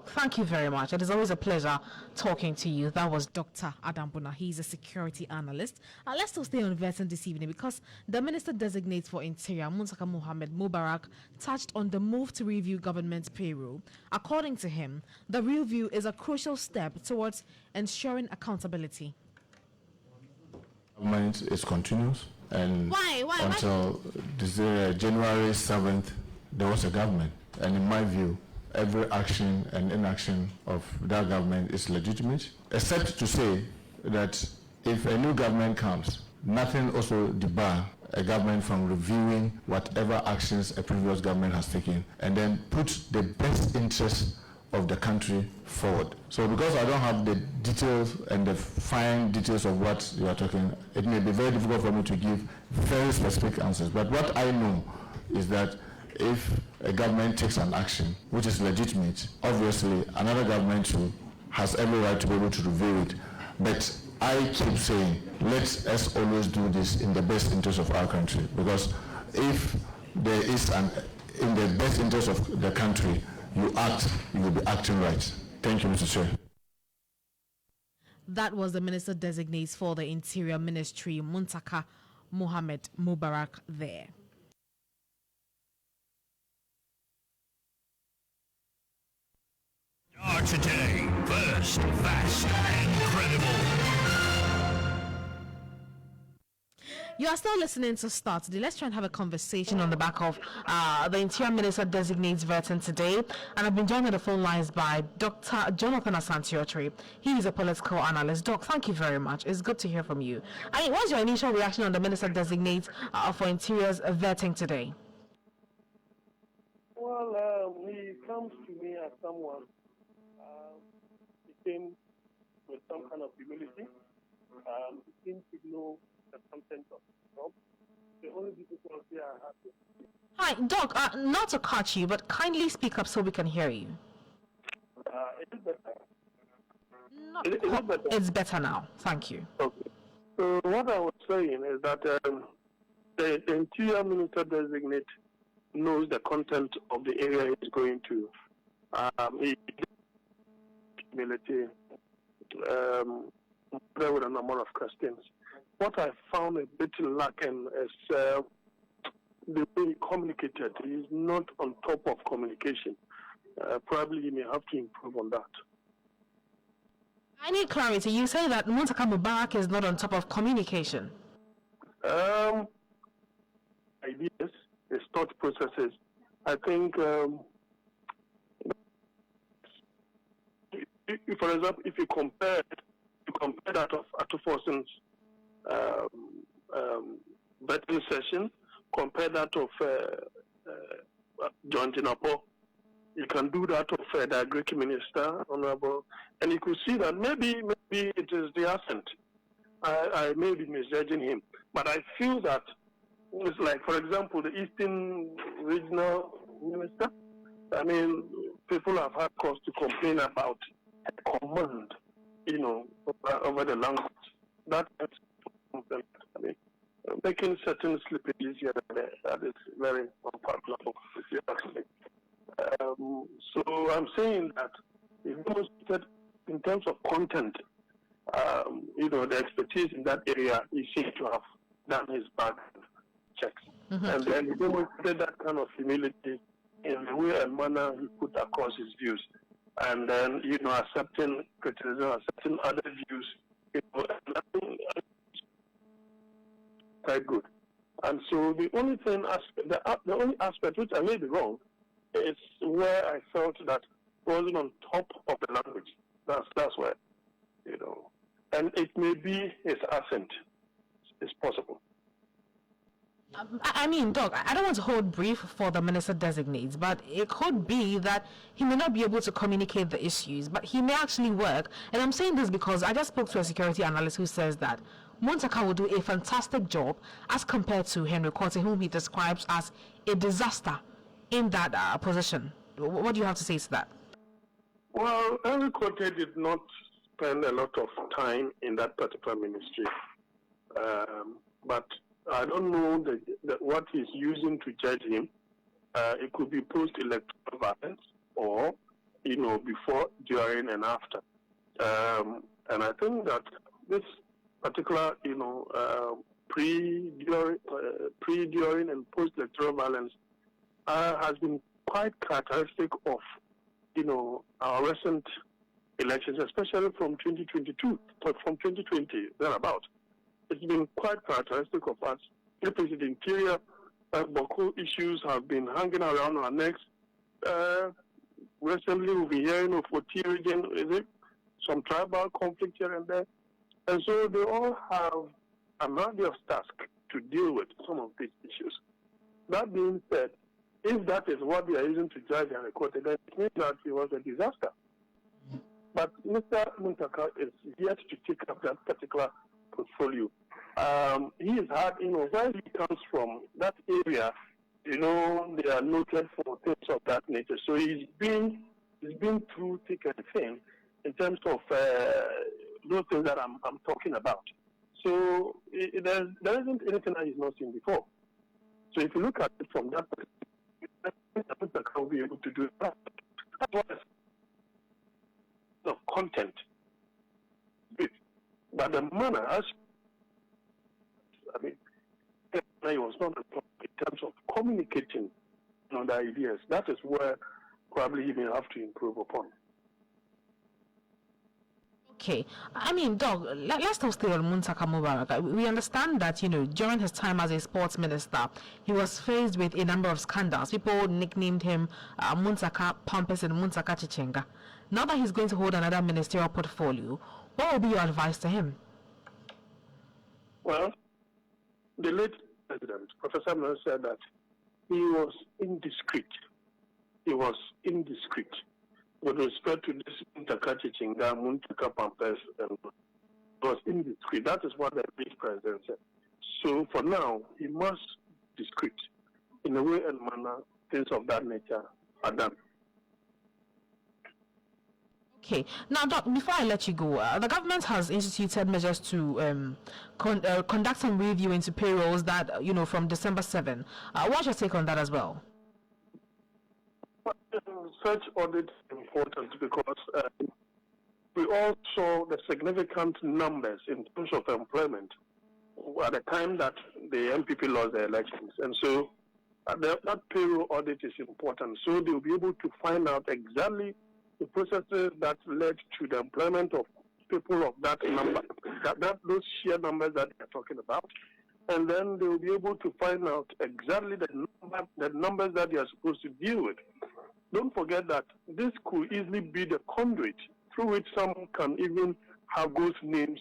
Thank you very much. It is always a pleasure talking to you. That was Dr. Adam Buna. He's a security analyst. Let's still stay on Verson this evening because the Minister Designate for Interior, Muntaka Mohammed Mubarak, touched on the move to review government payroll. According to him, the review is a crucial step towards ensuring accountability. Government is continuous, and Why? until January 7th, there was a government, and in my view, every action and inaction of that government is legitimate, except to say that if a new government comes, nothing also debar a government from reviewing whatever actions a previous government has taken and then put the best interest of the country forward. So because I don't have the details and the fine details of what you are talking, it may be very difficult for me to give very specific answers. But what I know is that if a government takes an action which is legitimate, obviously another government too has every right to be able to review it. But I keep saying, let us always do this in the best interest of our country, because if there is in the best interest of the country, you will be acting right. Thank you, Mr. Chair. That was the Minister Designate for the Interior Ministry, Muntaka Mohammed Mubarak there. Are today, first, fast, and credible. You are still listening to Start today. Let's try and have a conversation on the back of the Interior Minister designates Verton today. And I've been joined on the phone lines by Dr. Jonathan Asante-Otri. He is a political analyst. Doc, thank you very much. It's good to hear from you. I mean, what's your initial reaction on the Minister designates for Interior's vetting today? Well, he comes to me as someone he came with some kind of humility. He seems to know the content of the job. The only difficulty I have is... Hi, Doc, not to cut you, but kindly speak up so we can hear you. Is it better? Is it better? It's better now. Thank you. Okay. So what I was saying is that the Interior Minister designate knows the content of the area he's going to. Humility, with a number of questions. What I found a bit lacking is the way he communicated. He's not on top of communication. Probably he may have to improve on that. I need clarity. You say that Muntaka Mubarak is not on top of communication. Ideas, his thought processes. I think, for example, if you compare that of Atufosin's vetting session, compare that of John Jinapo, you can do that of the Greek minister, Honorable, and you could see that maybe it is the accent. I may be misjudging him, but I feel that it's like, for example, the Eastern Regional Minister. I mean, people have had cause to complain about a command, over the language. That is, I mean, making certain slippages here and there. That is very unpopular, if you ask me. So I'm saying that if demonstrated in terms of content, the expertise in that area, he seems to have done his background checks. Mm-hmm. And then he demonstrated that kind of humility in the way and manner he put across his views. And then, accepting criticism, accepting other views, quite good. And so the only aspect which I may be wrong is where I felt that wasn't on top of the language. That's where, and it may be his accent. It's possible. I mean, Doc, I don't want to hold brief for the minister designates, but it could be that he may not be able to communicate the issues, but he may actually work. And I'm saying this because I just spoke to a security analyst who says that Muntaka will do a fantastic job as compared to Henry Quartey, whom he describes as a disaster in that position. What do you have to say to that? Well, Henry Quartey did not spend a lot of time in that particular ministry, but I don't know what he's using to judge him. It could be post-electoral violence or, before, during, and after. And I think that this particular, pre, during, and post-electoral violence has been quite characteristic of, our recent elections, especially from 2022, but from 2020, thereabout. It's been quite characteristic of us. The interior Boko issues have been hanging around our necks. Recently, we've been hearing of Oti region, some tribal conflict here and there. And so they all have a variety of tasks to deal with some of these issues. That being said, if that is what they are using to judge and record, then it means that it was a disaster. But Mr. Muntaka is yet to take up that particular portfolio. He has had, where he comes from, that area, they are noted for things of that nature. So he's been through thick and thin in terms of those things that I'm talking about. So there isn't anything that he's not seen before. So if you look at it from that perspective, I will be able to do that. The content, but the manner, he was not in terms of communicating the ideas. That is where probably he may have to improve upon. Okay, I mean, Doc, let's still stay on Muntaka Mubarak. We understand that, during his time as a sports minister, he was faced with a number of scandals. People nicknamed him Muntaka Pompous and Muntaka Chichenga. Now that he's going to hold another ministerial portfolio, what will be your advice to him? Well, the late president, Professor Miller, said that he was indiscreet. He was indiscreet with respect to this Muntaka Chichenga, Muntaka Pompous, and was indiscreet. That is what the late president said. So for now, he must be discreet in a way and manner things of that nature are done. Okay. Now, Doc, before I let you go, the government has instituted measures to conduct some review into payrolls that, from December 7. What's your take on that as well? Such audit is important because we all saw the significant numbers in terms of employment at the time that the MPP lost the elections. And so that payroll audit is important. So they'll be able to find out exactly the processes that led to the employment of people of that number, those sheer numbers that they're talking about. And then they will be able to find out exactly the numbers that they are supposed to deal with. Don't forget that this could easily be the conduit through which some can even have those names,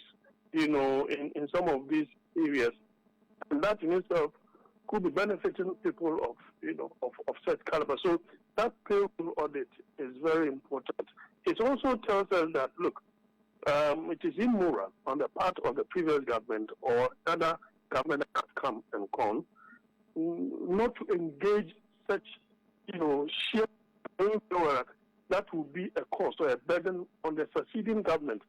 in some of these areas. And that in itself could be benefiting people of such caliber. So that payroll audit is very important. It also tells us that, look, it is immoral on the part of the previous government or other government that have come and gone not to engage such, sheer work that will be a cost or a burden on the succeeding government.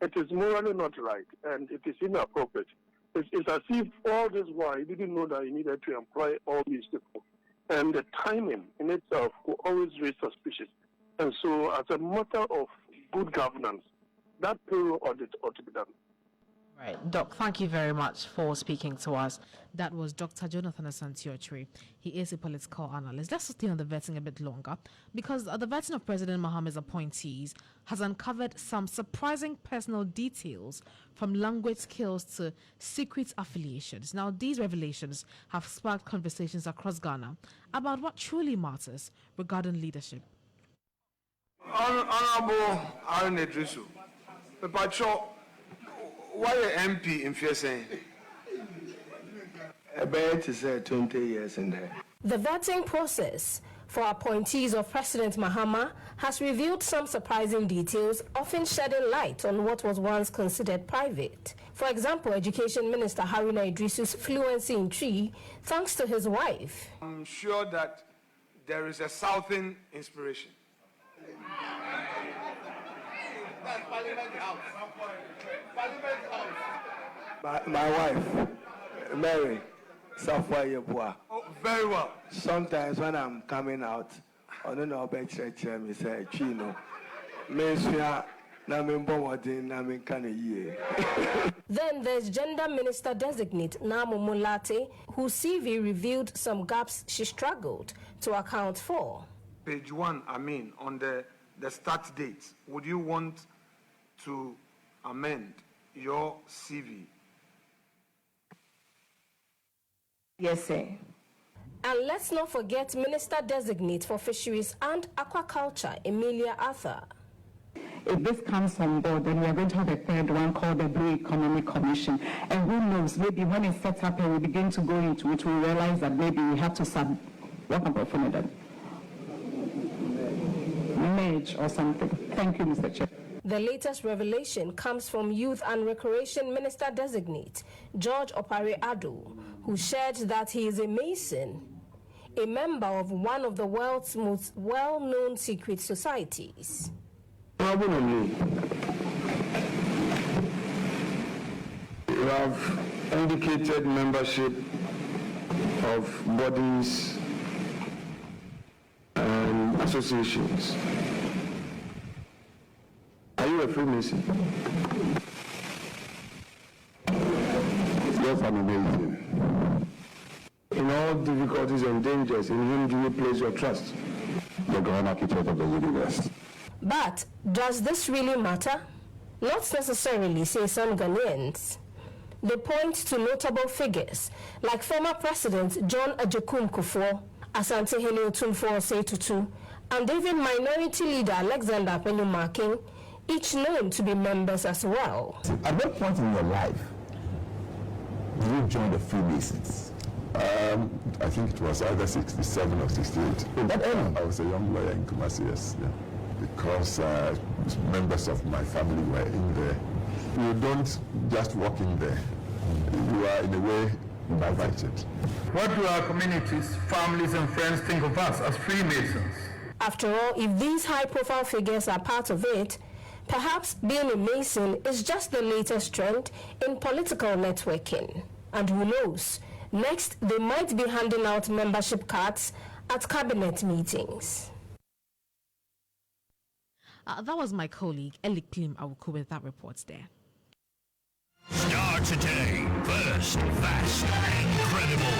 It is morally not right and it is inappropriate. It's as if all this while he didn't know that he needed to employ all these people. And the timing in itself will always raise suspicion. And so as a matter of good governance, that payroll audit ought to be done. Right, Doc, thank you very much for speaking to us. That was Dr. Jonathan Asante-Okyere. He is a political analyst. Let's stay on the vetting a bit longer because the vetting of President Mahama's appointees has uncovered some surprising personal details from language skills to secret affiliations. Now, these revelations have sparked conversations across Ghana about what truly matters regarding leadership. Honorable Aaron Edrisu, the patrol. Why an MP in Fiesane? About 20 years in there. The vetting process for appointees of President Mahama has revealed some surprising details, often shedding light on what was once considered private. For example, Education Minister Haruna Idrisu's fluency in Twi, thanks to his wife. I'm sure that there is a Southern inspiration. That's Parliament House. Parliament House. My wife, Mary, Safwa Yeboah. Oh, very well. Sometimes when I'm coming out, I don't know about church, me say, Chino, Then there's Gender Minister Designate Namu Mulate, whose CV revealed some gaps she struggled to account for. Page 1, on the start date, would you want to amend your CV? Yes, sir. And let's not forget Minister Designate for Fisheries and Aquaculture, Emilia Arthur. If this comes on board, then we are going to have a third one called the Blue Economic Commission. And who knows, maybe when it's set up and we begin to go into it, we realize that maybe we have to merge or something. Thank you, Mr. Chair. The latest revelation comes from Youth and Recreation Minister Designate George Opare Ado, who shared that he is a Mason, a member of one of the world's most well-known secret societies. You have indicated membership of bodies and associations. Are you a Freemason? Yes, I'm a Mason. In all difficulties and dangers, in whom do you place your trust? The Grand Architect of the universe. But does this really matter? not necessarily, say some Ghanaians. They point to notable figures like former President John Ajakum Kufuor, Asante Hene Otumfuo Osei Tutu, and even minority leader Alexander Penyumaking, each known to be members as well. At what point in your life did you join the Freemasons? I think it was either 67 or 68. That early? I was a young lawyer in Kumasi, yes. Yeah. Because members of my family were in there. You don't just walk in there. You are, in a way, invited. What do our communities, families, and friends think of us as Freemasons? After all, if these high-profile figures are part of it, perhaps being a Mason is just the latest trend in political networking. And who knows, next they might be handing out membership cards at cabinet meetings. That was my colleague, Eli Klim Awuku, with that report there. Starr today. First, fast, and credible.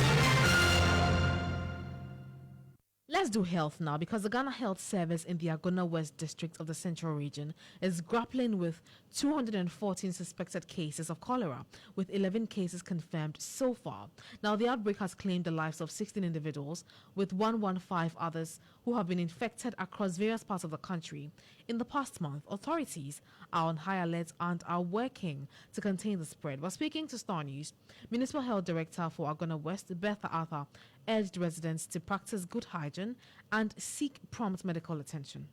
Let's do health now, because the Ghana Health Service in the Agona West district of the Central Region is grappling with 214 suspected cases of cholera, with 11 cases confirmed so far. Now, the outbreak has claimed the lives of 16 individuals, with 115 others who have been infected across various parts of the country. In the past month, authorities are on high alert and are working to contain the spread. While speaking to Starr News, Municipal Health Director for Agona West, Bertha Arthur, urged residents to practice good hygiene and seek prompt medical attention.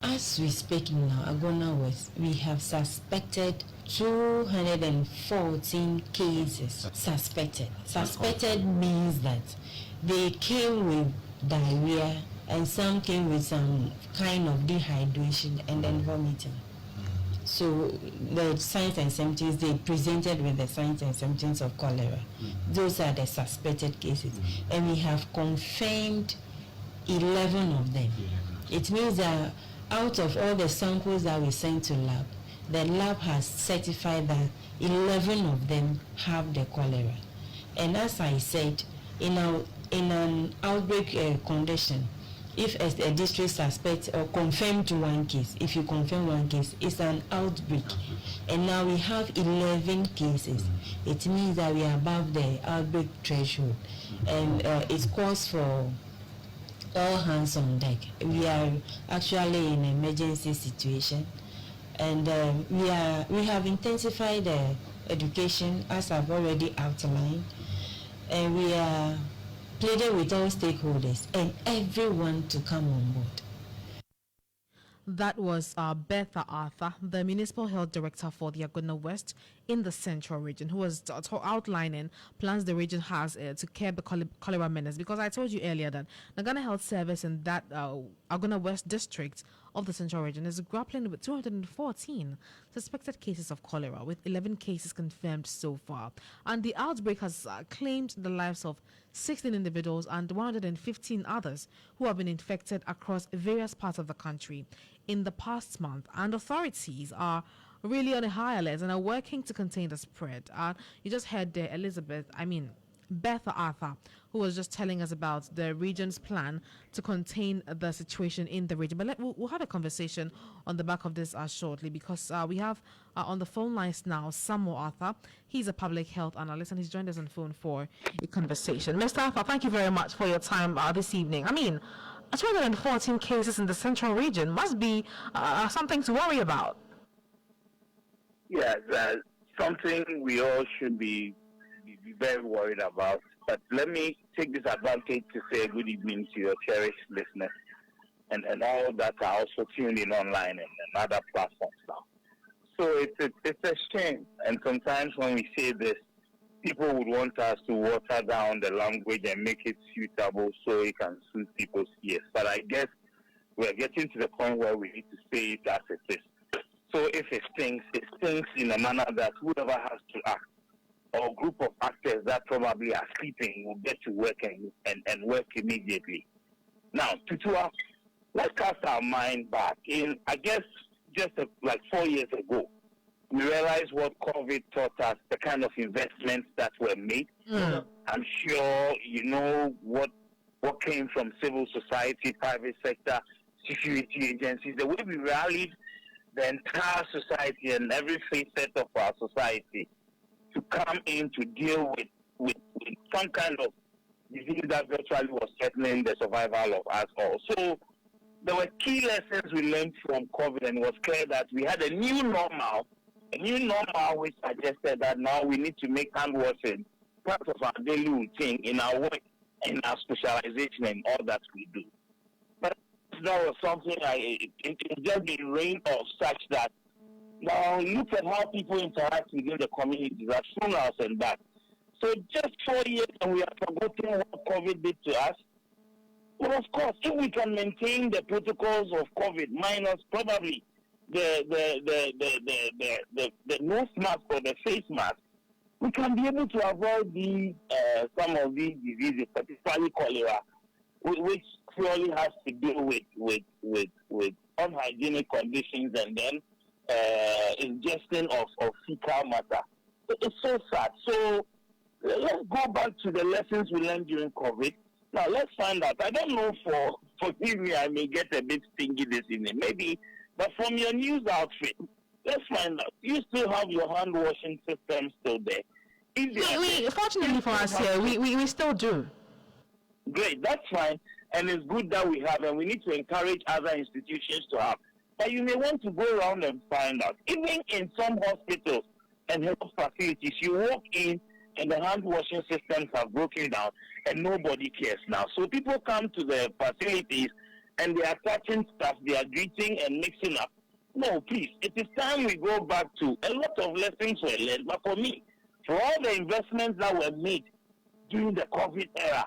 As we speak now, Agona West, we have suspected 214 cases. Suspected means that they came with diarrhea and some came with some kind of dehydration and then vomiting. So the signs and symptoms, they presented with the signs and symptoms of cholera. Those are the suspected cases. And we have confirmed 11 of them. It means that out of all the samples that we sent to lab, the lab has certified that 11 of them have the cholera. And as I said, in an outbreak condition, if a district suspects or confirmed one case, if you confirm one case, it's an outbreak. And now we have 11 cases. It means that we are above the outbreak threshold. And it calls for all hands on deck. We are actually in an emergency situation. And we have intensified the education, as I've already outlined. And we are pleaded with all stakeholders and everyone to come on board. That was Bertha Arthur, the Municipal Health Director for the Agona West in the Central Region, who was outlining plans the region has to curb the cholera menace. Because I told you earlier that the Ghana Health Service in that Agona West district of the Central Region is grappling with 214 suspected cases of cholera, with 11 cases confirmed so far. And the outbreak has claimed the lives of 16 individuals and 115 others who have been infected across various parts of the country in the past month. And authorities are really on a high alert and are working to contain the spread. You just heard there Bertha Arthur, who was just telling us about the region's plan to contain the situation in the region. But we'll have a conversation on the back of this shortly, because we have on the phone lines now Samuel Arthur. He's a public health analyst and he's joined us on phone for a conversation. Mr. Arthur, thank you very much for your time this evening. 214 cases in the Central Region must be something to worry about. Yeah, something we all should be very worried about. But let me take this advantage to say good evening to your cherished listeners and all that are also tuned in online and other platforms now. So it's a shame. And sometimes when we say this, people would want us to water down the language and make it suitable so it can suit people's ears. But I guess we're getting to the point where we need to say it as it is. So if it stinks in a manner that whoever has to act, or group of actors that probably are sleeping, will get to work and work immediately. Now, Tutuwaa, let's cast our mind back. In, I guess, just like 4 years ago, we realized what COVID taught us, the kind of investments that were made. I'm sure you know what came from civil society, private sector, security agencies, the way we rallied the entire society and every facet of our society to come in to deal with some kind of disease that virtually was threatening the survival of us all. So there were key lessons we learned from COVID, and it was clear that we had a new normal which suggested that now we need to make hand washing part of our daily routine in our work, in our specialization, and all that we do. But that was something it just been rained off such that now look at how people interact within the communities at funerals and that. So just 4 years and we are forgetting what COVID did to us. Well, of course, if we can maintain the protocols of COVID minus probably the nose mask or the face mask, we can be able to avoid these some of these diseases, particularly cholera, which purely has to do with unhygienic conditions and then ingestion of fecal matter. It's so sad. So let's go back to the lessons we learned during COVID. Now let's find out. I don't know, forgive me, I may get a bit stingy this evening, maybe, but from your news outfit, let's find out. You still have your hand washing system still there? Fortunately for us here, we still do. Great, that's fine, and it's good that we have, and we need to encourage other institutions to have. But you may want to go around and find out. Even in some hospitals and health facilities, you walk in and the hand washing systems have broken down and nobody cares now. So people come to the facilities and they are touching stuff, they are greeting and mixing up. No, please, it is time we go back to a lot of lessons were learned. But for me, for all the investments that were made during the COVID era,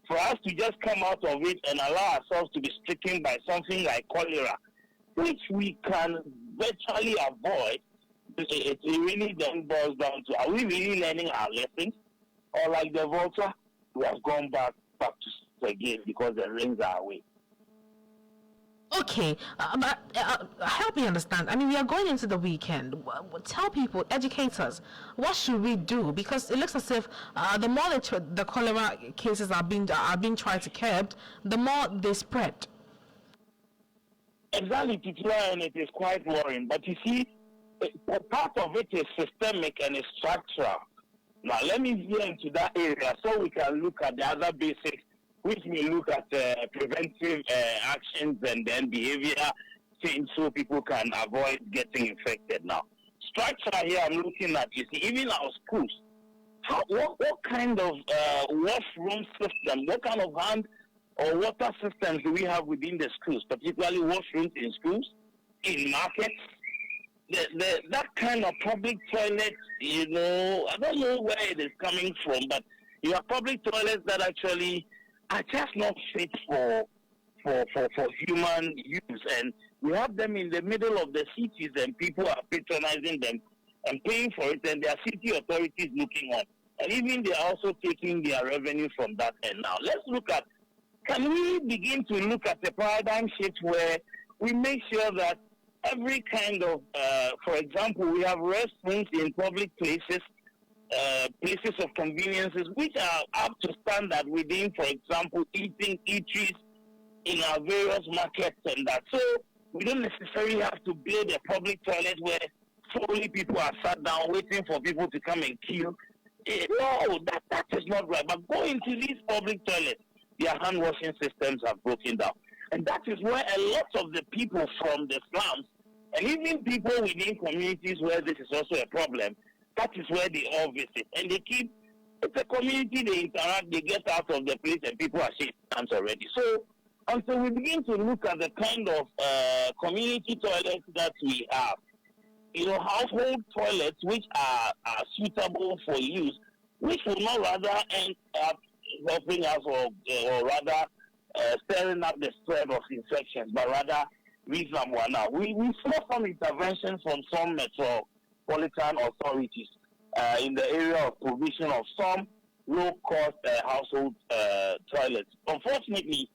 for us to just come out of it and allow ourselves to be stricken by something like cholera, which we can virtually avoid, it really then boils down to, are we really learning our lessons? Or like the vulture, we have gone back to again because the rings are away. Okay, but help me understand. I mean, we are going into the weekend. Tell people, educate us, what should we do? Because it looks as if the more the cholera cases are being tried to curb, the more they spread. Exactly, Tutuwaa, and it is quite worrying. But you see, part of it is systemic and it's structural. Now, let me get into that area so we can look at the other basics, which may look at preventive actions and then behavior change so people can avoid getting infected. Now, structure here I'm looking at, you see, even our schools, what kind of washroom system, what kind of hand or water systems do we have within the schools, particularly washrooms in schools, in markets? That kind of public toilet, you know, I don't know where it is coming from, but you have public toilets that actually are just not fit for human use, and we have them in the middle of the cities, and people are patronizing them and paying for it, and there are city authorities looking on, and even they are also taking their revenue from that end. Now, let's look at, can we begin to look at the paradigm shift where we make sure that every kind of, for example, we have restrooms in public places, places of conveniences, which are up to standard within, for example, eateries in our various markets and that. So we don't necessarily have to build a public toilet where solely people are sat down waiting for people to come and queue. No, that is not right. But go into these public toilets, their hand washing systems have broken down. And that is where a lot of the people from the slums, and even people within communities where this is also a problem, that is where they all visit. And they keep, it's a community, they interact, they get out of the place, and people are shaking hands already. So until we begin to look at the kind of community toilets that we have, you know, household toilets which are suitable for use, which will not rather end up helping us or rather stirring up the spread of infections, but rather reasonable now. We saw some interventions from some metropolitan authorities in the area of provision of some low-cost household toilets. Unfortunately,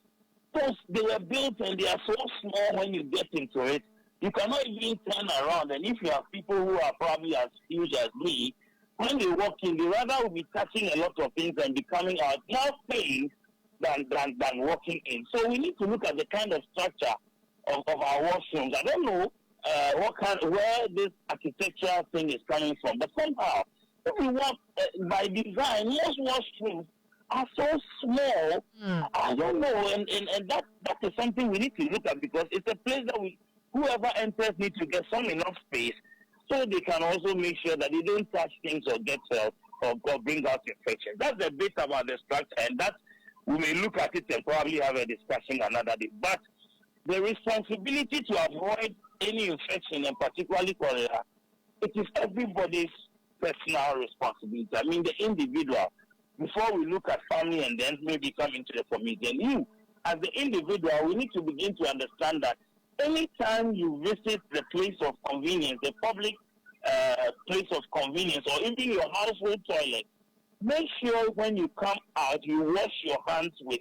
they were built and they are so small when you get into it, you cannot even turn around. And if you have people who are probably as huge as me, when they walk in, they rather will be touching a lot of things and becoming out more pain than walking in. So we need to look at the kind of structure of our washrooms. I don't know where this architectural thing is coming from. But somehow, if you want by design, most washrooms are so small. I don't know, and that is something we need to look at, because it's a place that whoever enters needs to get some enough space so they can also make sure that they don't touch things or get or bring out infection. That's a bit about the structure, and that we may look at it and probably have a discussion another day. But the responsibility to avoid any infection, and particularly cholera, it is everybody's personal responsibility. I mean, the individual, before we look at family and then maybe come into the community. And you, as the individual, we need to begin to understand that anytime you visit the place of convenience, the public place of convenience, or even your household toilet, make sure when you come out, you wash your hands with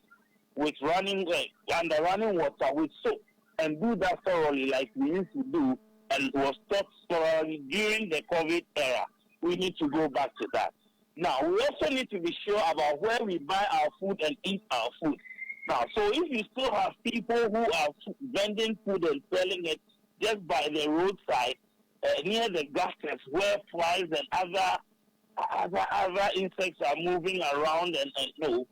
running water with soap, and do that thoroughly like we used to do and was taught thoroughly during the COVID era. We need to go back to that. Now, we also need to be sure about where we buy our food and eat our food. Now, so if you still have people who are vending food and selling it just by the roadside, near the gutters where flies and other insects are moving around, and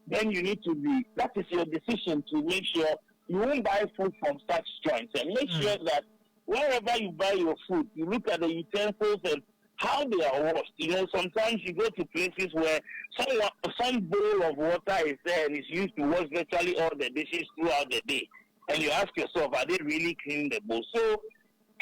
then you need to that is your decision to make sure you won't buy food from such joints, and make sure that wherever you buy your food, you look at the utensils and how they are washed. Sometimes you go to places where some bowl of water is there and is used to wash virtually all the dishes throughout the day, and you ask yourself, are they really cleaning the bowl? So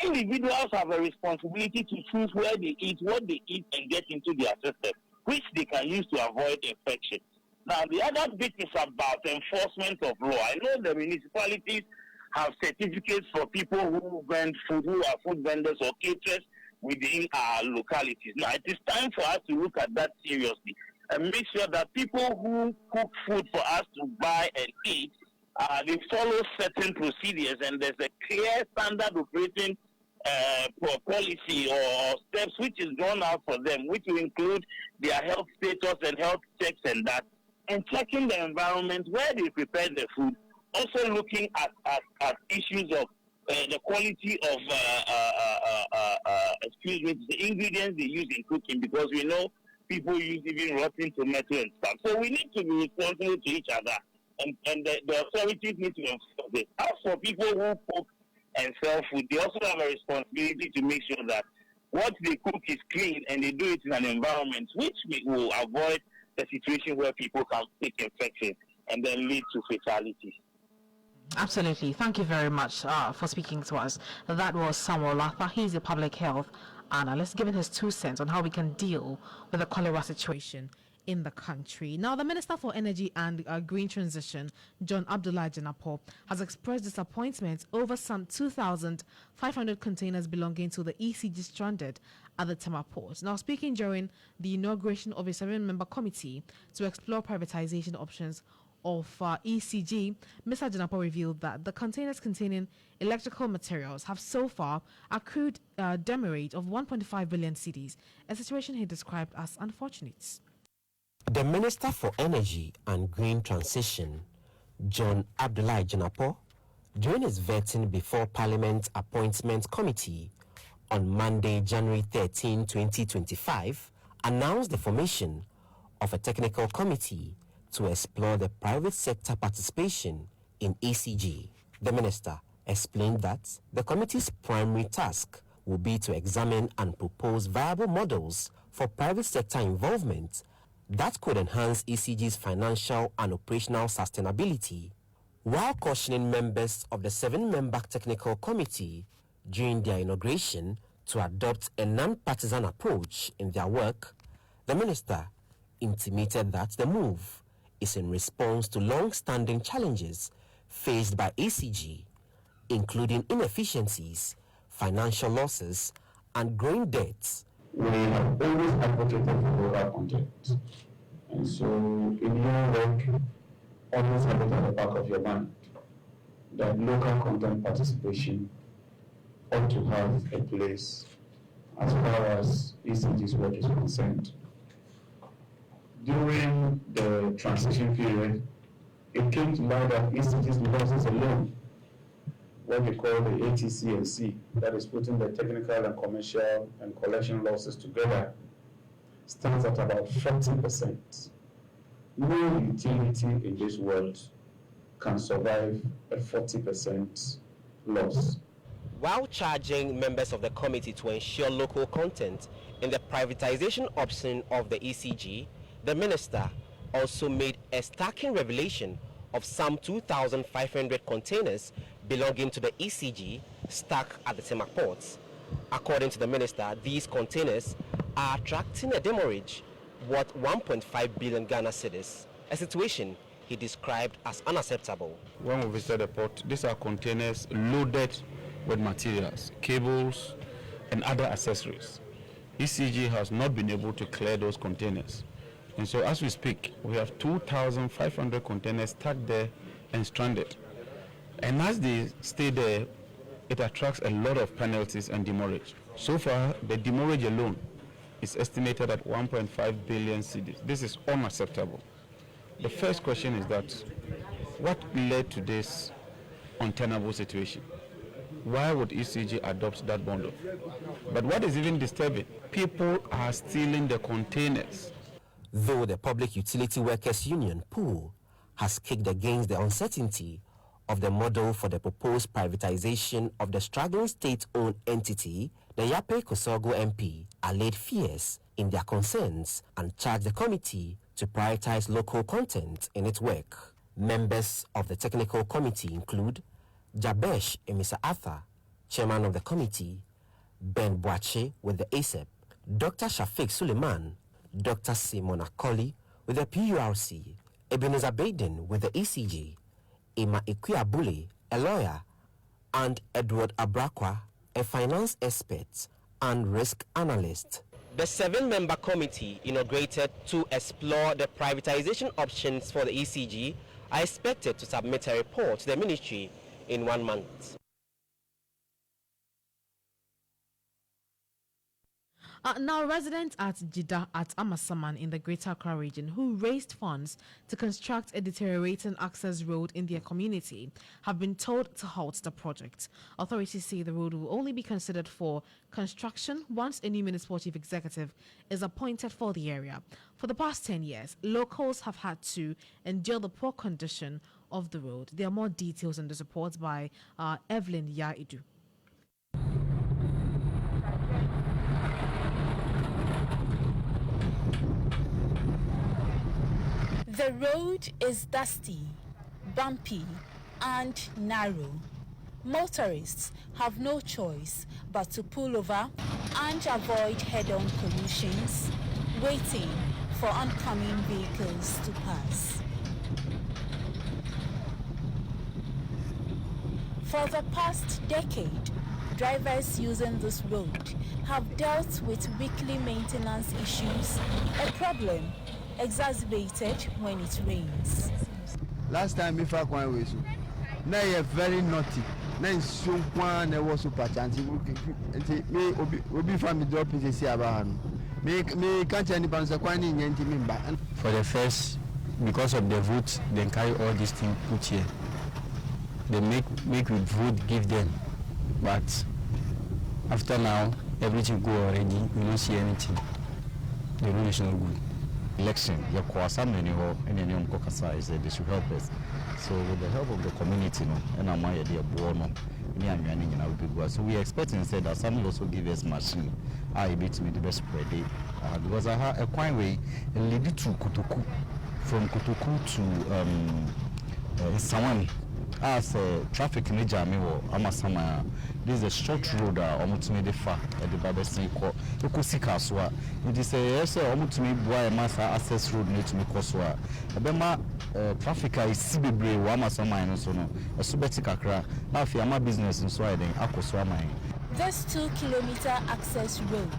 individuals have a responsibility to choose where they eat, what they eat, and get into their system, which they can use to avoid infection. Now, the other bit is about enforcement of law. I know the municipalities have certificates for people who vend food, who are food vendors or caterers within our localities. Now, it is time for us to look at that seriously and make sure that people who cook food for us to buy and eat, they follow certain procedures, and there's a clear standard operating policy or steps which is drawn out for them, which will include their health status and health checks and that, and checking the environment where they prepare the food, also looking at issues of the quality of the ingredients they use in cooking, because we know people use even rotten tomato and stuff. So we need to be responsible to each other, and the authorities need to enforce this. As for people who cook and sell food, they also have a responsibility to make sure that what they cook is clean and they do it in an environment which will avoid the situation where people can take infection and then lead to fatalities. Absolutely. Thank you very much for speaking to us. That was Samuel Latha. He's a public health analyst, giving his 2 cents on how we can deal with the cholera situation in the country. Now, the Minister for Energy and Green Transition, John Abdullah Janapo, has expressed disappointment over some 2,500 containers belonging to the ECG stranded at the Tema port. Now, speaking during the inauguration of a 7-member committee to explore privatization options of ECG, Mr. Janapo revealed that the containers containing electrical materials have so far accrued a demerit of 1.5 billion cedis, a situation he described as unfortunate. The Minister for Energy and Green Transition, John Abdullah Janapo, during his vetting before Parliament's Appointment Committee on Monday, January 13, 2025, announced the formation of a technical committee to explore the private sector participation in ECG. The minister explained that the committee's primary task will be to examine and propose viable models for private sector involvement that could enhance ECG's financial and operational sustainability, while cautioning members of the 7-member technical committee during their inauguration to adopt a non-partisan approach in their work. The minister intimated that the move is in response to long-standing challenges faced by ECG, including inefficiencies, financial losses, and growing debts. We have always advocated for local content, and so in your work, always have it at the back of your mind that local content participation ought to have a place as far as ECG's work is concerned. During the transition period, it came to light that ECG's losses alone what they call the ATC&C, that is putting the technical and commercial and collection losses together, stands at about 40%. No utility in this world can survive a 40% loss. While charging members of the committee to ensure local content in the privatization option of the ECG, the minister also made a startling revelation of some 2,500 containers belonging to the ECG stuck at the Tema ports. According to the minister, these containers are attracting a demurrage worth 1.5 billion Ghana cedis, a situation he described as unacceptable. When we visited the port, these are containers loaded with materials, cables, and other accessories. ECG has not been able to clear those containers. And so as we speak, we have 2,500 containers stuck there and stranded. And as they stay there, it attracts a lot of penalties and demurrage. So far, the demurrage alone is estimated at 1.5 billion cedis. This is unacceptable. The first question is that, what led to this untenable situation? Why would ECG adopt that bundle? But what is even disturbing, people are stealing the containers. Though the Public Utility Workers Union, PUL, has kicked against the uncertainty of the model for the proposed privatization of the struggling state-owned entity, the Yape Kosogo MP allayed fears in their concerns and charged the committee to prioritize local content in its work. Members of the technical committee include Jabesh Emisa Arthur, chairman of the committee, Ben Boache with the ASEP, Dr. Shafiq Suleiman, Dr. Simon Akoli with the PURC, Ebenezer Baden with the ECG, Ima Ikuabule, a lawyer, and Edward Abrakwa, a finance expert and risk analyst. The 7-member committee inaugurated to explore the privatization options for the ECG are expected to submit a report to the ministry in 1 month. Now, residents at Jida at Amasaman in the Greater Accra region who raised funds to construct a deteriorating access road in their community have been told to halt the project. Authorities say the road will only be considered for construction once a new municipal chief executive is appointed for the area. For the past 10 years, locals have had to endure the poor condition of the road. There are more details in this report by Evelyn Yaidu. The road is dusty, bumpy, and narrow. Motorists have no choice but to pull over and avoid head-on collisions, waiting for oncoming vehicles to pass. For the past decade, drivers using this road have dealt with weekly maintenance issues, a problem exacerbated when it rains. Last time if I went with you, now you're very naughty. Now it's so one that was super chancy. Me obi family drop is see about me can't any balance quani nyenti me back. For the first, because of the vote, they carry all these things put here. They make with vote give them, but after now everything go already. We don't see anything. The road is not good. Election, your Kwasa many ho and any Kokasa is they should help us. So with the help of the community, and I'm my idea Buono, so we expect instead that some will also give us machine. I beat me the best spread day because I have a quite way lead to Kutuku from Kutuku to Sawani. As traffic in Jamaica, Amasama, this is a short road. Almost made far at the Babesi Court. You could see Kaswa. It is a almost me boy master access road need to make Koswa. Abema traffic is Sibibre, Wamasama, and so on. A Subetikakra. Now, if you are my business in Sweden, Akoswa mine. This 2-kilometer access road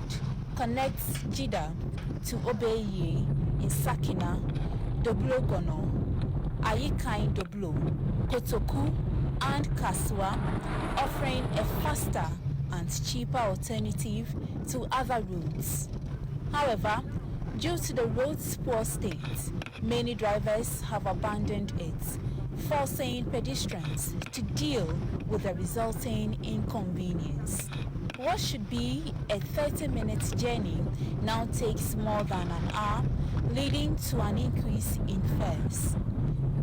connects Jida to Obeye in Sakina, Doblogono, Ayikai Doblo, Kotoku, and Kaswa, offering a faster and cheaper alternative to other routes. However, due to the road's poor state, many drivers have abandoned it, forcing pedestrians to deal with the resulting inconvenience. What should be a 30-minute journey now takes more than an hour, leading to an increase in fares.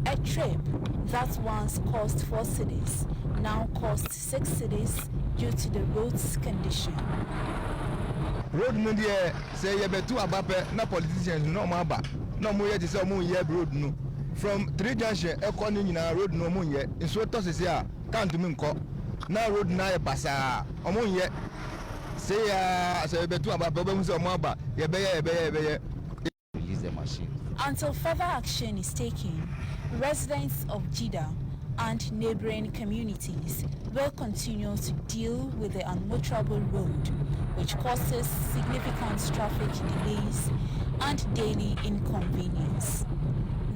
A trip that once cost 4 cedis now costs 6 cedis due to the road's condition. Road no dey say you betu abape na politicians no ma ba no mo ye say mo ye road no from 3 junction eko ni nyina road no mo ye nso to se a can't me nko na road na ye basa omo ye say say betu abape be mu say omo ba ye be ye release the machine. Until further action is taken, residents of Jeddah and neighboring communities will continue to deal with the unmotorable road, which causes significant traffic delays and daily inconvenience.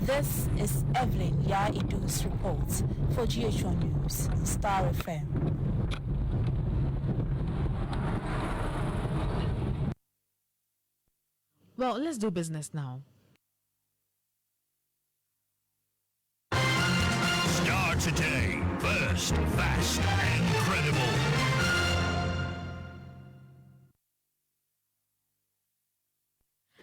This is Evelyn Yaidu's report for GH1 News, Starr FM. Well, let's do business now. Starr today. First, fast, and credible.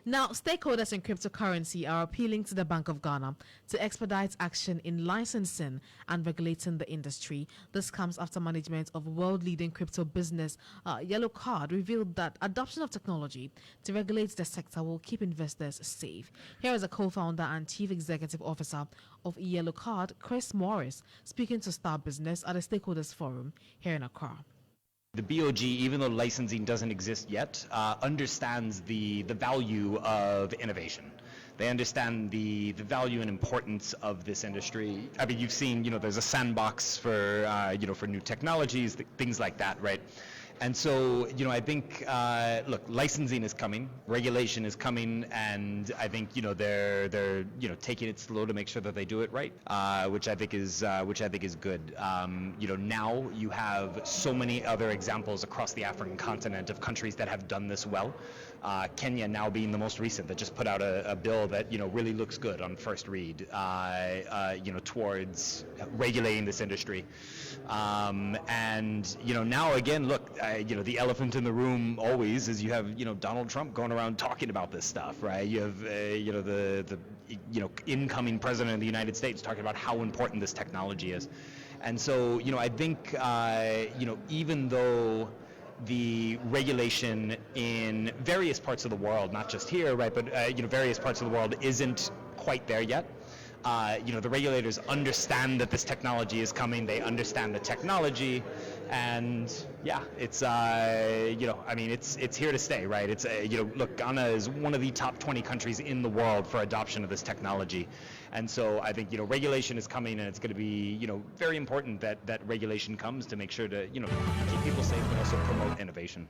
Now, stakeholders in cryptocurrency are appealing to the Bank of Ghana to expedite action in licensing and regulating the industry. This comes after management of world-leading crypto business Yellow Card revealed that adoption of technology to regulate the sector will keep investors safe. Here is a co-founder and chief executive officer of Yellow Card, Chris Morris, speaking to Starr Business at a stakeholders forum here in Accra. The BOG, even though licensing doesn't exist yet, understands the value of innovation. They understand the value and importance of this industry. I mean, you've seen, there's a sandbox for, for new technologies, things like that, right? And so, I think, look, licensing is coming, regulation is coming, and I think, they're taking it slow to make sure that they do it right, which I think is good. Now you have so many other examples across the African continent of countries that have done this well. Kenya now being the most recent that just put out a bill that really looks good on first read, towards regulating this industry, and now again, look. The elephant in the room always is you have Donald Trump going around talking about this stuff, right? You have the incoming president of the United States talking about how important this technology is, and so I think even though the regulation in various parts of the world, not just here, right, but various parts of the world isn't quite there yet. The regulators understand that this technology is coming. They understand the technology, and yeah, it's it's here to stay, right? It's look, Ghana is one of the top 20 countries in the world for adoption of this technology, and so I think regulation is coming, and it's going to be very important that regulation comes to make sure to keep people safe, but also promote innovation.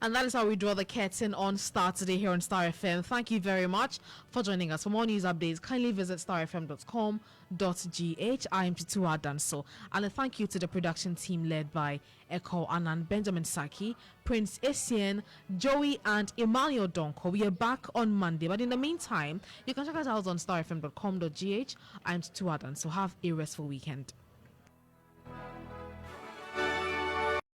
And that is how we draw the curtain on Starr today here on Starr FM. Thank you very much for joining us. For more news updates, kindly visit starfm.com.gh. I am Tutuwaa Danso. And a thank you to the production team led by Eko Anan, Benjamin Saki, Prince Essien, Joey, and Emmanuel Donko. We are back on Monday. But in the meantime, you can check us out on starfm.com.gh. I am Tutuwaa Danso. Have a restful weekend.